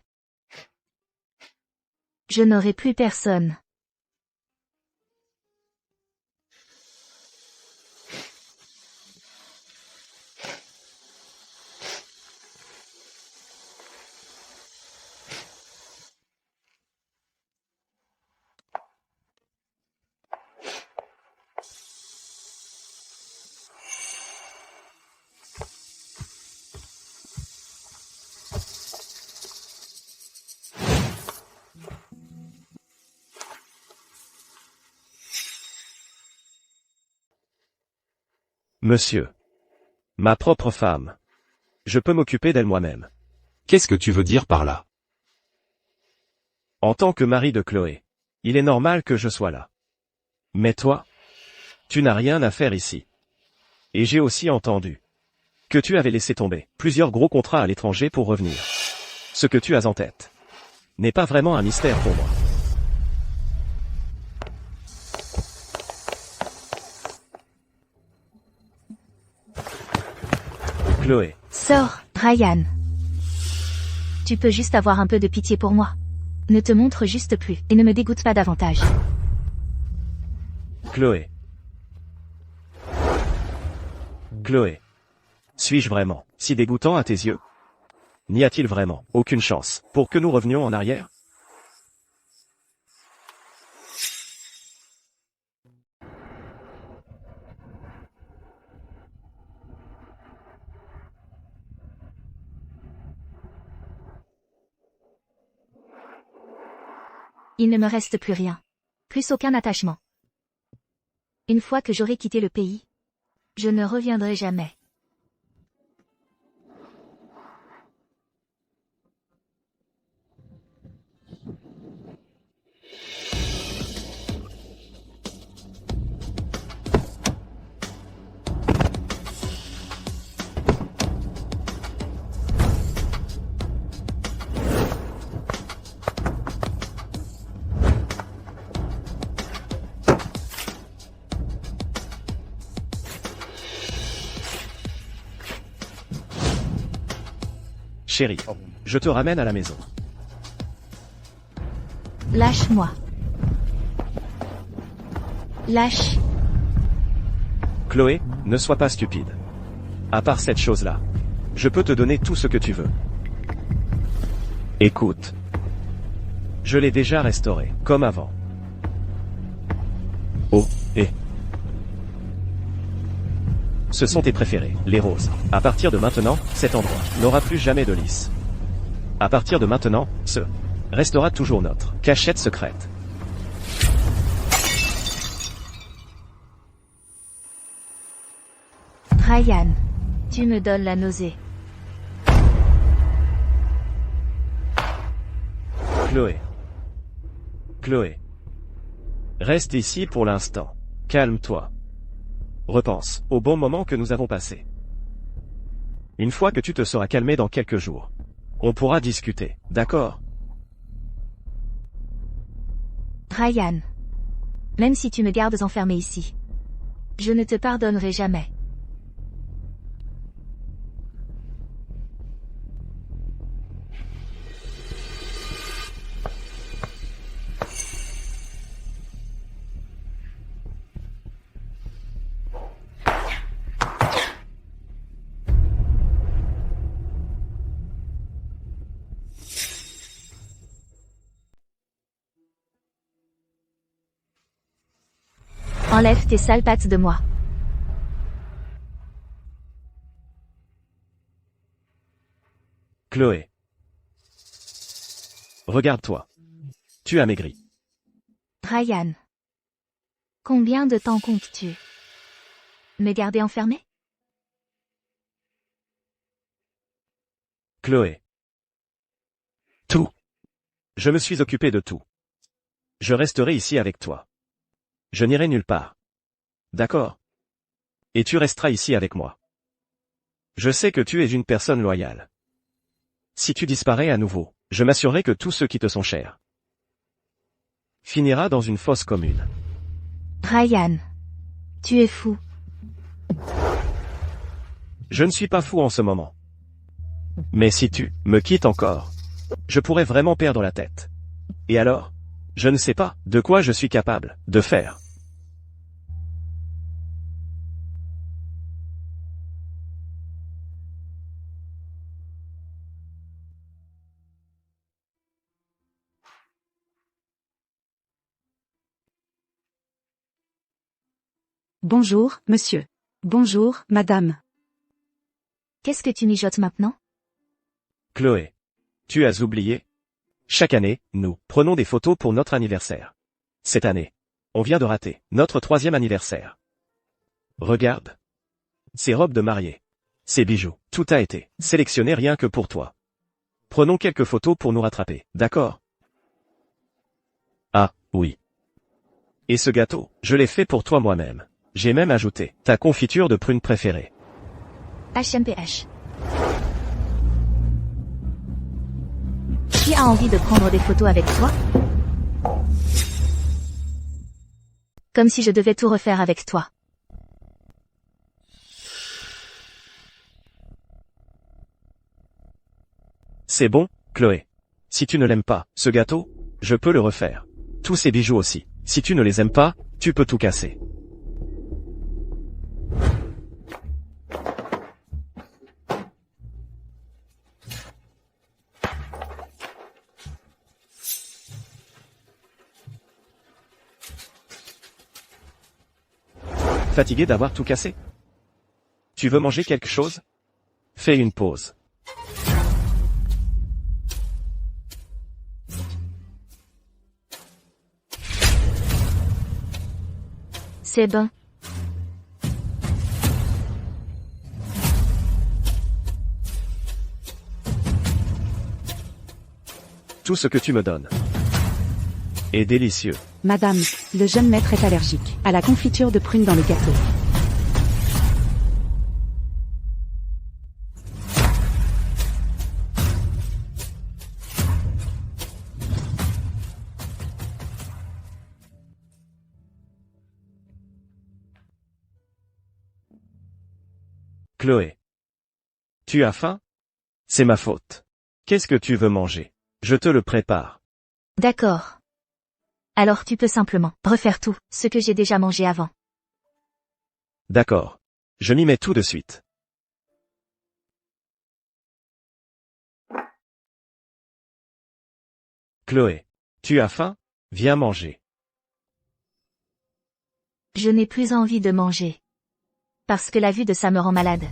je n'aurai plus personne. Monsieur. Ma propre femme. Je peux m'occuper d'elle moi-même. Qu'est-ce que tu veux dire par là? En tant que mari de Chloé, il est normal que je sois là. Mais toi, tu n'as rien à faire ici. Et j'ai aussi entendu que tu avais laissé tomber plusieurs gros contrats à l'étranger pour revenir. Ce que tu as en tête n'est pas vraiment un mystère pour moi. Chloé. Sors, Ryan. Tu peux juste avoir un peu de pitié pour moi. Ne te montre juste plus, et ne me dégoûte pas davantage. Chloé. Chloé. Suis-je vraiment si dégoûtant à tes yeux? N'y a-t-il vraiment aucune chance pour que nous revenions en arrière? Il ne me reste plus rien. Plus aucun attachement. Une fois que j'aurai quitté le pays, je ne reviendrai jamais. Chérie, je te ramène à la maison. Lâche-moi. Lâche. Chloé, ne sois pas stupide. À part cette chose-là, je peux te donner tout ce que tu veux. Écoute. Je l'ai déjà restauré, comme avant. Oh, et... Ce sont tes préférés, les roses. À partir de maintenant, cet endroit n'aura plus jamais de lys. À partir de maintenant, ce restera toujours notre cachette secrète. Ryan, tu me donnes la nausée. Chloé. Chloé. Reste ici pour l'instant. Calme-toi. Repense au bon moment que nous avons passé. Une fois que tu te seras calmé dans quelques jours, on pourra discuter, d'accord? Ryan. Même si tu me gardes enfermé ici, je ne te pardonnerai jamais. Enlève tes sales pattes de moi. Chloé. Regarde-toi. Tu as maigri. Ryan. Combien de temps comptes-tu me garder enfermé? Chloé. Tout. Je me suis occupé de tout. Je resterai ici avec toi. Je n'irai nulle part. D'accord? Et tu resteras ici avec moi. Je sais que tu es une personne loyale. Si tu disparais à nouveau, je m'assurerai que tous ceux qui te sont chers finira dans une fosse commune. Ryan. Tu es fou. Je ne suis pas fou en ce moment. Mais si tu me quittes encore, je pourrais vraiment perdre la tête. Et alors? Je ne sais pas de quoi je suis capable de faire. Bonjour, monsieur. Bonjour, madame. Qu'est-ce que tu mijotes maintenant? Chloé. Tu as oublié? Chaque année, nous prenons des photos pour notre anniversaire. Cette année, on vient de rater notre 3e anniversaire. Regarde. Ces robes de mariée. Ces bijoux. Tout a été sélectionné rien que pour toi. Prenons quelques photos pour nous rattraper, d'accord? Ah, oui. Et ce gâteau, je l'ai fait pour toi moi-même. J'ai même ajouté ta confiture de prunes préférée. HMPH. Qui a envie de prendre des photos avec toi? Comme si je devais tout refaire avec toi. C'est bon, Chloé. Si tu ne l'aimes pas, ce gâteau, je peux le refaire. Tous ces bijoux aussi. Si tu ne les aimes pas, tu peux tout casser. Fatigué d'avoir tout cassé? Tu veux manger quelque chose? Fais une pause. C'est bon. Tout ce que tu me donnes est délicieux. Madame, le jeune maître est allergique à la confiture de prunes dans le gâteau. Chloé. Tu as faim? C'est ma faute. Qu'est-ce que tu veux manger? Je te le prépare. D'accord. Alors tu peux simplement refaire tout ce que j'ai déjà mangé avant. D'accord. Je m'y mets tout de suite. Chloé. Tu as faim? Viens manger. Je n'ai plus envie de manger. Parce que la vue de ça me rend malade.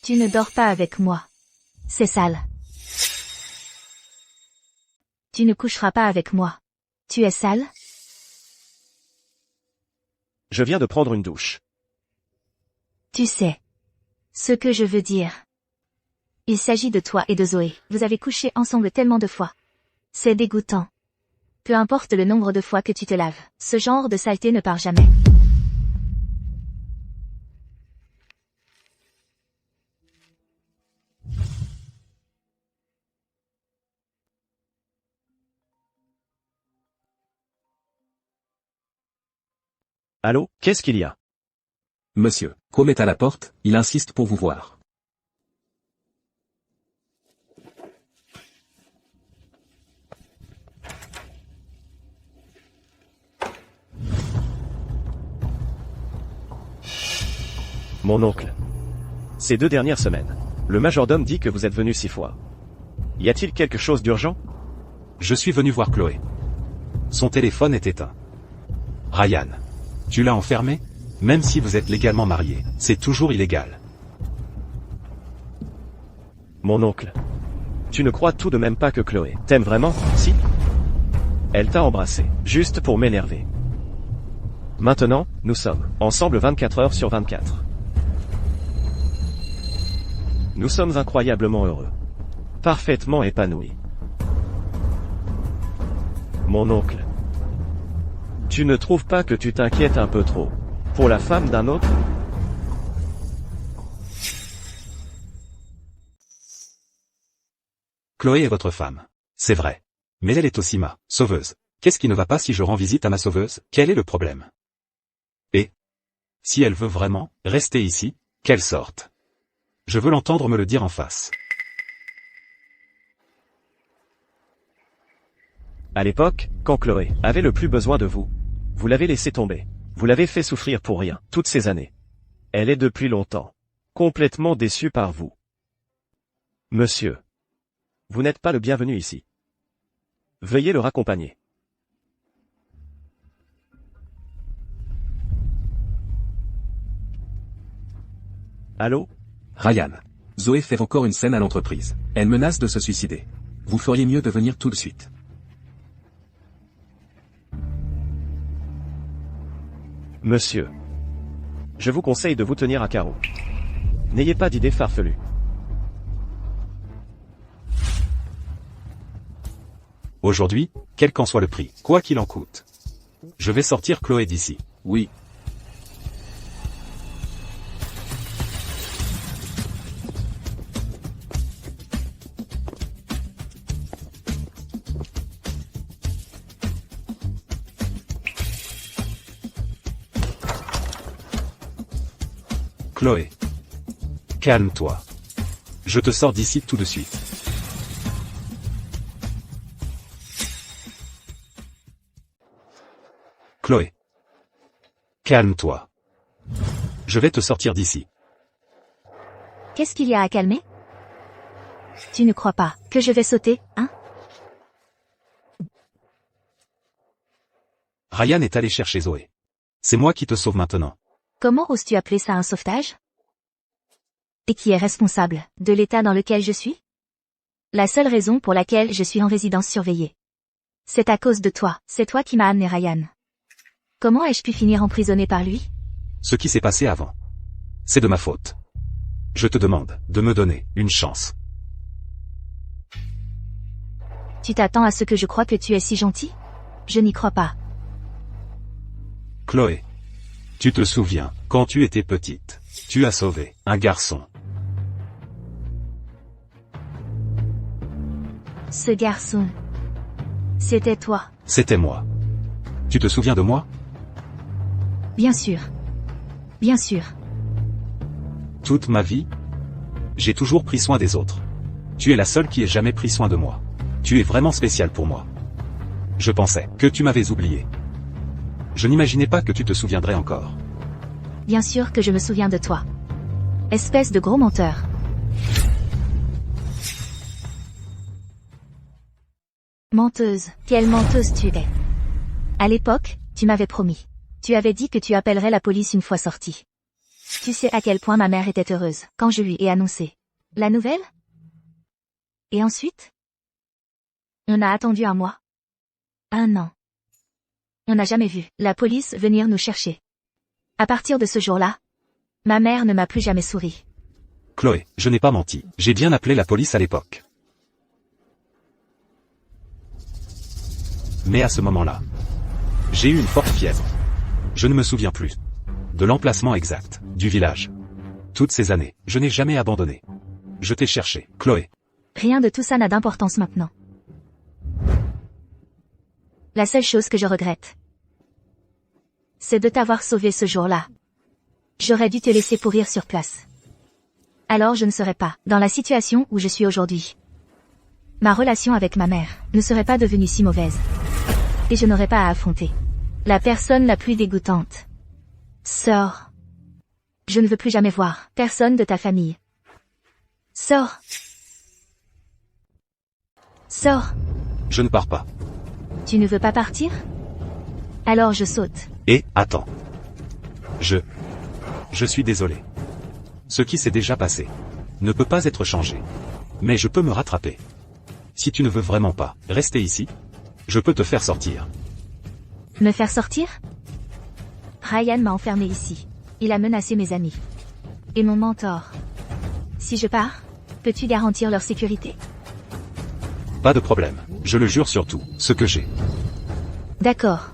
Tu ne dors pas avec moi. C'est sale. Tu ne coucheras pas avec moi. Tu es sale? Je viens de prendre une douche. Tu sais ce que je veux dire. Il s'agit de toi et de Zoé. Vous avez couché ensemble tellement de fois. C'est dégoûtant. Peu importe le nombre de fois que tu te laves, ce genre de saleté ne part jamais. Allô, qu'est-ce qu'il y a? Monsieur, Com est à la porte, il insiste pour vous voir. Mon oncle. Ces 2 dernières semaines, le majordome dit que vous êtes venu 6 fois. Y a-t-il quelque chose d'urgent? Je suis venu voir Chloé. Son téléphone est éteint. Ryan. Tu l'as enfermé? Même si vous êtes légalement mariés, c'est toujours illégal. Mon oncle. Tu ne crois tout de même pas que Chloé t'aime vraiment, si? Elle t'a embrassé, juste pour m'énerver. Maintenant, nous sommes ensemble 24 heures sur 24. Nous sommes incroyablement heureux. Parfaitement épanouis. Mon oncle. Tu ne trouves pas que tu t'inquiètes un peu trop pour la femme d'un autre? Chloé est votre femme. C'est vrai. Mais elle est aussi ma sauveuse. Qu'est-ce qui ne va pas si je rends visite à ma sauveuse? Quel est le problème? Et si elle veut vraiment rester ici, qu'elle sorte. Je veux l'entendre me le dire en face. À l'époque, quand Chloé avait le plus besoin de vous, vous l'avez laissé tomber. Vous l'avez fait souffrir pour rien, toutes ces années. Elle est depuis longtemps complètement déçue par vous. Monsieur, vous n'êtes pas le bienvenu ici. Veuillez le raccompagner. Allô? Ryan. Zoé fait encore une scène à l'entreprise. Elle menace de se suicider. Vous feriez mieux de venir tout de suite. Monsieur, je vous conseille de vous tenir à carreau. N'ayez pas d'idées farfelues. Aujourd'hui, quel qu'en soit le prix, quoi qu'il en coûte. Je vais sortir Chloé d'ici. Oui. Chloé. Calme-toi. Je te sors d'ici tout de suite. Chloé. Calme-toi. Je vais te sortir d'ici. Qu'est-ce qu'il y a à calmer? Tu ne crois pas que je vais sauter, hein? Ryan est allé chercher Zoé. C'est moi qui te sauve maintenant. Comment oses-tu appeler ça un sauvetage? Et qui est responsable de l'état dans lequel je suis? La seule raison pour laquelle je suis en résidence surveillée. C'est à cause de toi, c'est toi qui m'as amené Ryan. Comment ai-je pu finir emprisonné par lui? Ce qui s'est passé avant. C'est de ma faute. Je te demande de me donner une chance. Tu t'attends à ce que je croie que tu es si gentil? Je n'y crois pas. Chloé. Tu te souviens, quand tu étais petite, tu as sauvé un garçon. Ce garçon. C'était toi. C'était moi. Tu te souviens de moi? Bien sûr. Bien sûr. Toute ma vie, j'ai toujours pris soin des autres. Tu es la seule qui ait jamais pris soin de moi. Tu es vraiment spécial pour moi. Je pensais que tu m'avais oublié. Je n'imaginais pas que tu te souviendrais encore. Bien sûr que je me souviens de toi. Espèce de gros menteur. Menteuse, quelle menteuse tu es. À l'époque, tu m'avais promis. Tu avais dit que tu appellerais la police une fois sortie. Tu sais à quel point ma mère était heureuse quand je lui ai annoncé la nouvelle? Et ensuite? On a attendu un mois. 1 an. On n'a jamais vu la police venir nous chercher. À partir de ce jour-là, ma mère ne m'a plus jamais souri. Chloé, je n'ai pas menti. J'ai bien appelé la police à l'époque. Mais à ce moment-là, j'ai eu une forte fièvre. Je ne me souviens plus de l'emplacement exact du village. Toutes ces années, je n'ai jamais abandonné. Je t'ai cherché, Chloé. Rien de tout ça n'a d'importance maintenant. La seule chose que je regrette, c'est de t'avoir sauvé ce jour-là. J'aurais dû te laisser pourrir sur place. Alors je ne serais pas dans la situation où je suis aujourd'hui. Ma relation avec ma mère ne serait pas devenue si mauvaise. Et je n'aurais pas à affronter la personne la plus dégoûtante. Sors. Je ne veux plus jamais voir personne de ta famille. Sors. Sors. Je ne pars pas. Tu ne veux pas partir? Alors je saute. Et, attends. Je suis désolé. Ce qui s'est déjà passé ne peut pas être changé. Mais je peux me rattraper. Si tu ne veux vraiment pas rester ici, je peux te faire sortir. Me faire sortir? Ryan m'a enfermé ici. Il a menacé mes amis. Et mon mentor. Si je pars, peux-tu garantir leur sécurité? Pas de problème. Je le jure sur tout ce que j'ai. D'accord.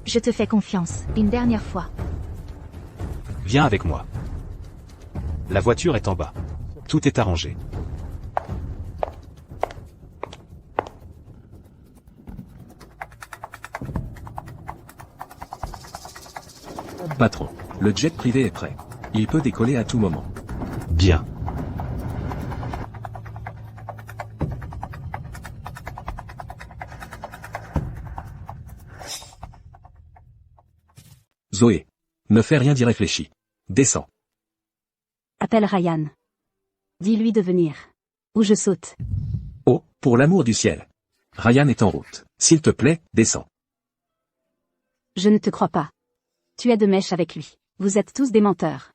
Je te fais confiance, une dernière fois. Viens avec moi. La voiture est en bas. Tout est arrangé. Patron, le jet privé est prêt. Il peut décoller à tout moment. Bien. Zoé. Ne fais rien d'irréfléchi. Descends. Appelle Ryan. Dis-lui de venir. Ou je saute. Oh, pour l'amour du ciel. Ryan est en route. S'il te plaît, descends. Je ne te crois pas. Tu es de mèche avec lui. Vous êtes tous des menteurs.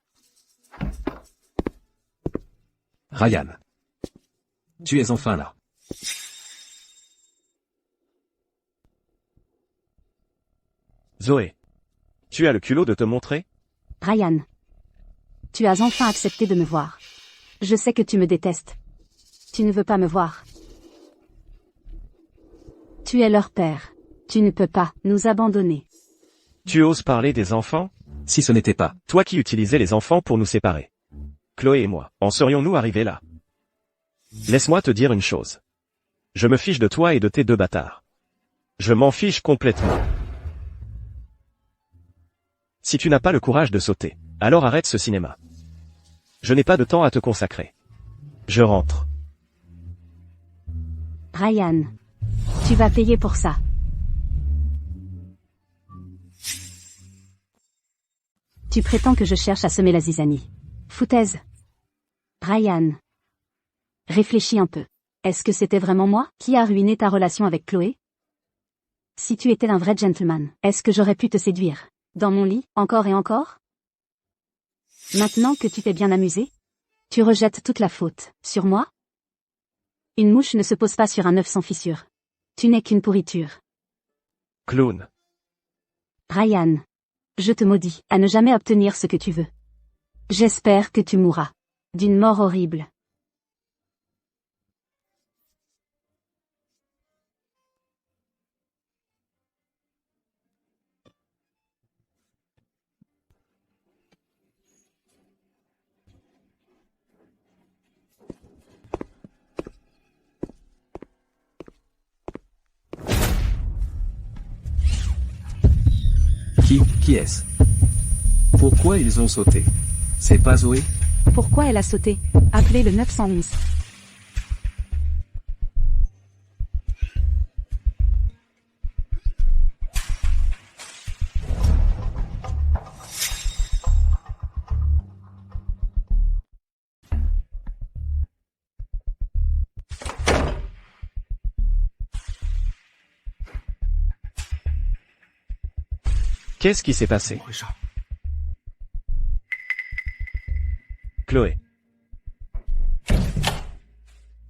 Ryan. Tu es enfin là. Zoé. Tu as le culot de te montrer? Ryan. Tu as enfin accepté de me voir. Je sais que tu me détestes. Tu ne veux pas me voir. Tu es leur père. Tu ne peux pas nous abandonner. Tu oses parler des enfants? Si ce n'était pas. Toi qui utilisais les enfants pour nous séparer. Chloé et moi, en serions-nous arrivés là? Laisse-moi te dire une chose. Je me fiche de toi et de tes deux bâtards. Je m'en fiche complètement. Si tu n'as pas le courage de sauter, alors arrête ce cinéma. Je n'ai pas de temps à te consacrer. Je rentre. Ryan. Tu vas payer pour ça. Tu prétends que je cherche à semer la zizanie. Foutaise. Ryan. Réfléchis un peu. Est-ce que c'était vraiment moi qui a ruiné ta relation avec Chloé? Si tu étais un vrai gentleman, est-ce que j'aurais pu te séduire? Dans mon lit, encore et encore? Maintenant que tu t'es bien amusé? Tu rejettes toute la faute sur moi? Une mouche ne se pose pas sur un œuf sans fissure. Tu n'es qu'une pourriture. Clown. Ryan. Je te maudis à ne jamais obtenir ce que tu veux. J'espère que tu mourras. D'une mort horrible. Qui est-ce? Pourquoi ils ont sauté? C'est pas Zoé? Pourquoi elle a sauté? Appelez le 911. Qu'est-ce qui s'est passé? Chloé.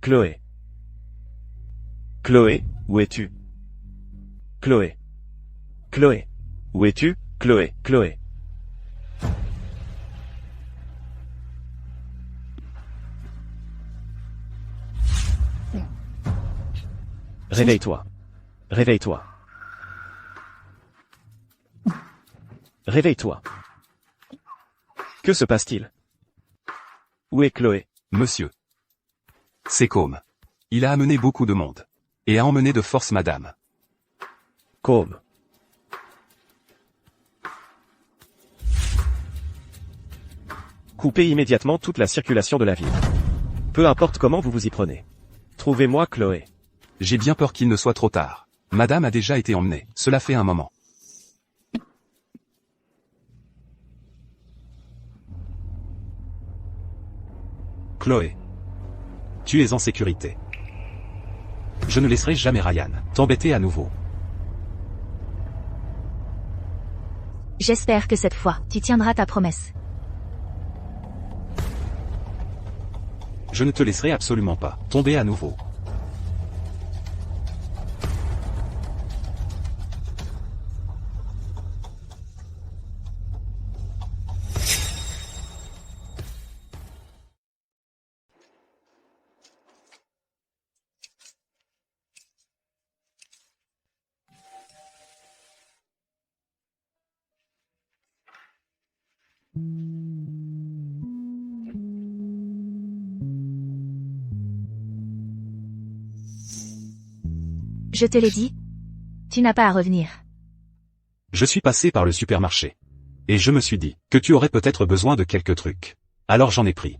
Chloé. Chloé, où es-tu? Chloé. Chloé. Où es-tu? Chloé, Chloé. Réveille-toi. Réveille-toi. Réveille-toi. Que se passe-t-il? Où est Chloé? Monsieur. C'est Côme. Il a amené beaucoup de monde. Et a emmené de force madame. Côme. Coupez immédiatement toute la circulation de la ville. Peu importe comment vous vous y prenez. Trouvez-moi Chloé. J'ai bien peur qu'il ne soit trop tard. Madame a déjà été emmenée, cela fait un moment. Chloé. Tu es en sécurité. Je ne laisserai jamais Ryan t'embêter à nouveau. J'espère que cette fois, tu tiendras ta promesse. Je ne te laisserai absolument pas tomber à nouveau. Je te l'ai dit. Tu n'as pas à revenir. Je suis passé par le supermarché. Et je me suis dit que tu aurais peut-être besoin de quelques trucs. Alors j'en ai pris.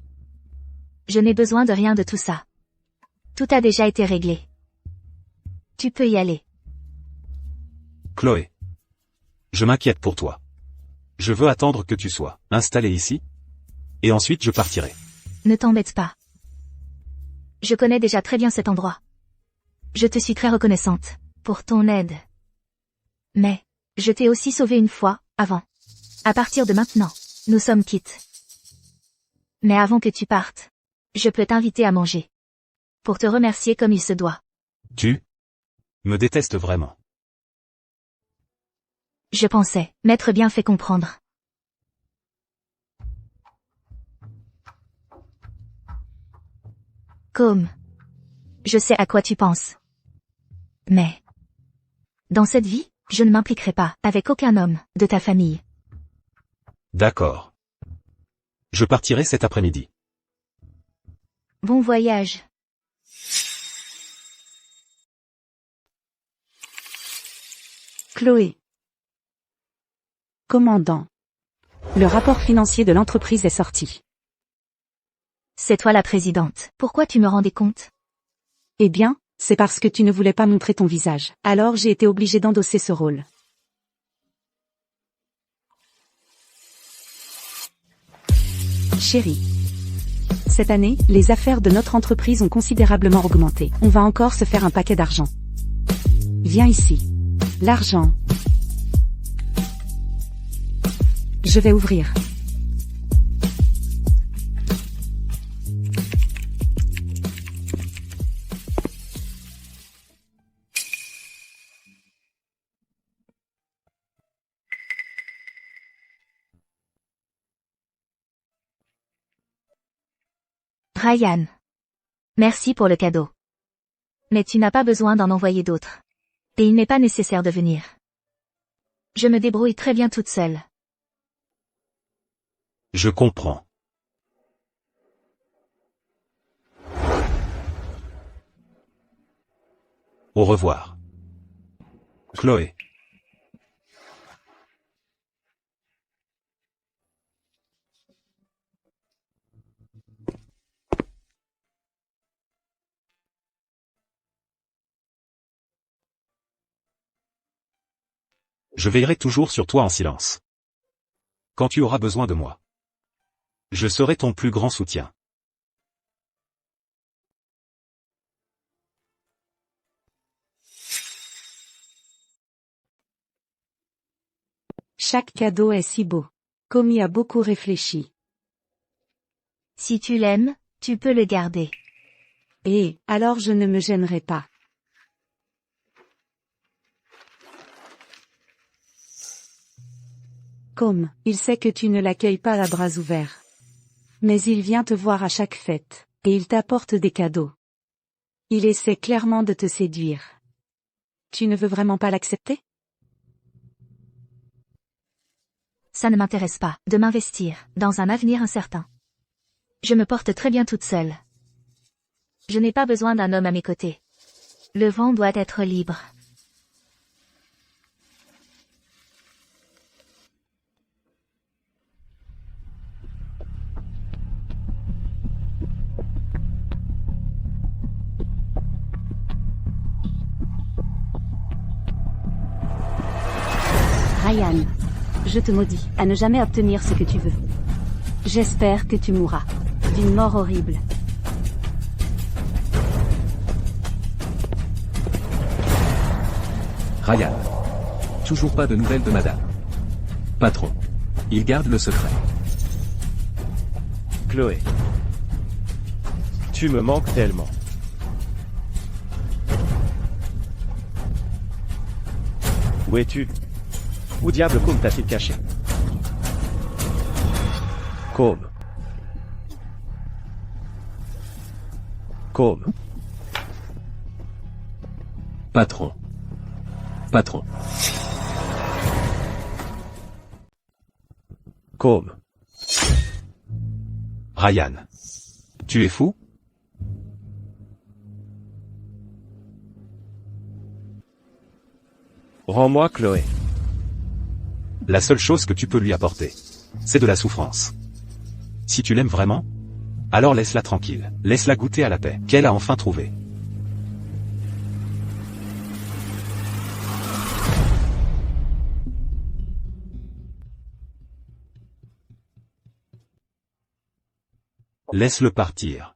Je n'ai besoin de rien de tout ça. Tout a déjà été réglé. Tu peux y aller. Chloé. Je m'inquiète pour toi. Je veux attendre que tu sois installée ici. Et ensuite je partirai. Ne t'embête pas. Je connais déjà très bien cet endroit. Je te suis très reconnaissante pour ton aide. Mais, je t'ai aussi sauvé une fois, avant. À partir de maintenant, nous sommes quittes. Mais avant que tu partes, je peux t'inviter à manger. Pour te remercier comme il se doit. Tu me détestes vraiment. Je pensais m'être bien fait comprendre. Comme. Je sais à quoi tu penses. Mais. Dans cette vie, je ne m'impliquerai pas avec aucun homme de ta famille. D'accord. Je partirai cet après-midi. Bon voyage. Chloé. Commandant. Le rapport financier de l'entreprise est sorti. C'est toi la présidente. Pourquoi tu me rendais compte? Eh bien, c'est parce que tu ne voulais pas montrer ton visage. Alors j'ai été obligée d'endosser ce rôle. Chérie. Cette année, les affaires de notre entreprise ont considérablement augmenté. On va encore se faire un paquet d'argent. Viens ici. L'argent. Je vais ouvrir. Ryan. Merci pour le cadeau. Mais tu n'as pas besoin d'en envoyer d'autres. Et il n'est pas nécessaire de venir. Je me débrouille très bien toute seule. Je comprends. Au revoir. Chloé. Je veillerai toujours sur toi en silence. Quand tu auras besoin de moi, je serai ton plus grand soutien. Chaque cadeau est si beau. Commis a beaucoup réfléchi. Si tu l'aimes, tu peux le garder. Et, alors je ne me gênerai pas. Comme, il sait que tu ne l'accueilles pas à bras ouverts. Mais il vient te voir à chaque fête, et il t'apporte des cadeaux. Il essaie clairement de te séduire. Tu ne veux vraiment pas l'accepter? Ça ne m'intéresse pas de m'investir dans un avenir incertain. Je me porte très bien toute seule. Je n'ai pas besoin d'un homme à mes côtés. Le vent doit être libre. Ryan, je te maudis à ne jamais obtenir ce que tu veux. J'espère que tu mourras d'une mort horrible. Ryan. Toujours pas de nouvelles de madame. Patron. Il garde le secret. Chloé. Tu me manques tellement. Où es-tu? Où diable Côme t'a-t-il caché? Côme. Côme. Patron. Patron. Côme. Ryan. Tu es fou? Rends-moi Chloé. La seule chose que tu peux lui apporter, c'est de la souffrance. Si tu l'aimes vraiment, alors laisse-la tranquille, laisse-la goûter à la paix qu'elle a enfin trouvée. Laisse-le partir.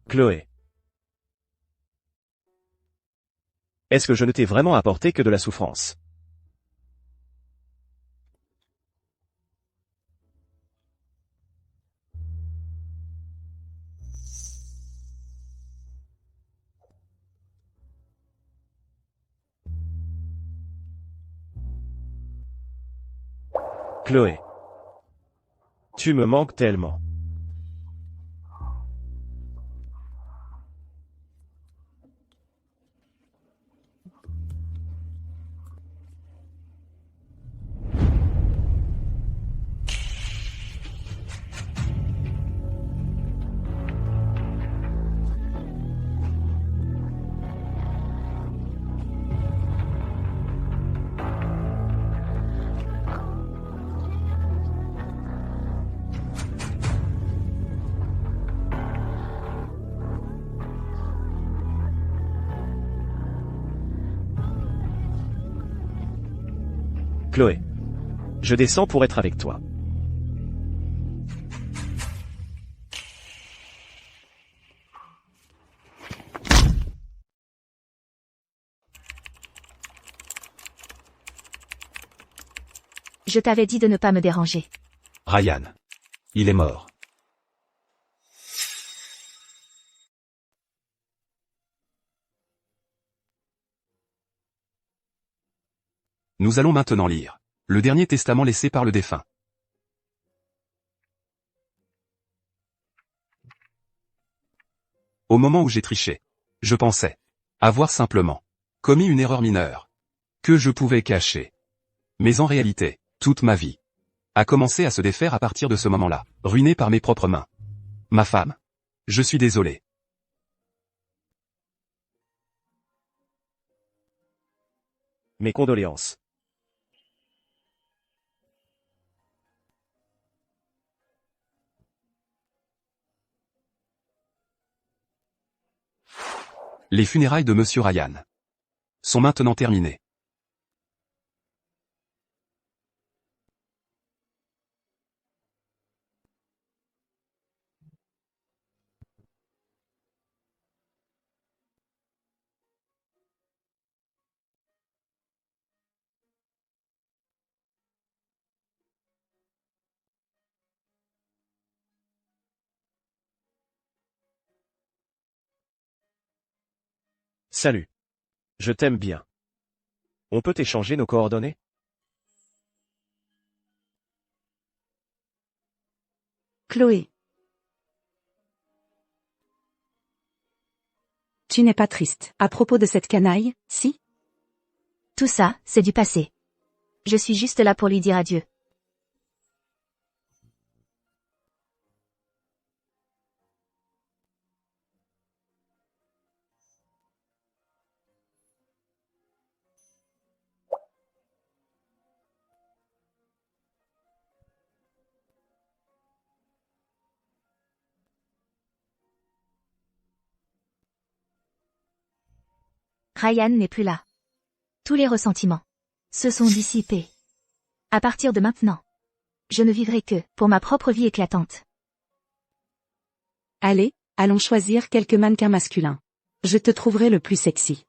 Chloé. Est-ce que je ne t'ai vraiment apporté que de la souffrance? Chloé. Tu me manques tellement. Chloé. Je descends pour être avec toi. Je t'avais dit de ne pas me déranger. Ryan. Il est mort. Nous allons maintenant lire le dernier testament laissé par le défunt. Au moment où j'ai triché, je pensais avoir simplement commis une erreur mineure que je pouvais cacher. Mais en réalité, toute ma vie a commencé à se défaire à partir de ce moment-là, ruinée par mes propres mains. Ma femme. Je suis désolé. Mes condoléances. Les funérailles de Monsieur Ryan sont maintenant terminées. Salut. Je t'aime bien. On peut échanger nos coordonnées? Chloé. Tu n'es pas triste à propos de cette canaille, si? Tout ça, c'est du passé. Je suis juste là pour lui dire adieu. Ryan n'est plus là. Tous les ressentiments se sont dissipés. À partir de maintenant, je ne vivrai que pour ma propre vie éclatante. Allez, allons choisir quelques mannequins masculins. Je te trouverai le plus sexy.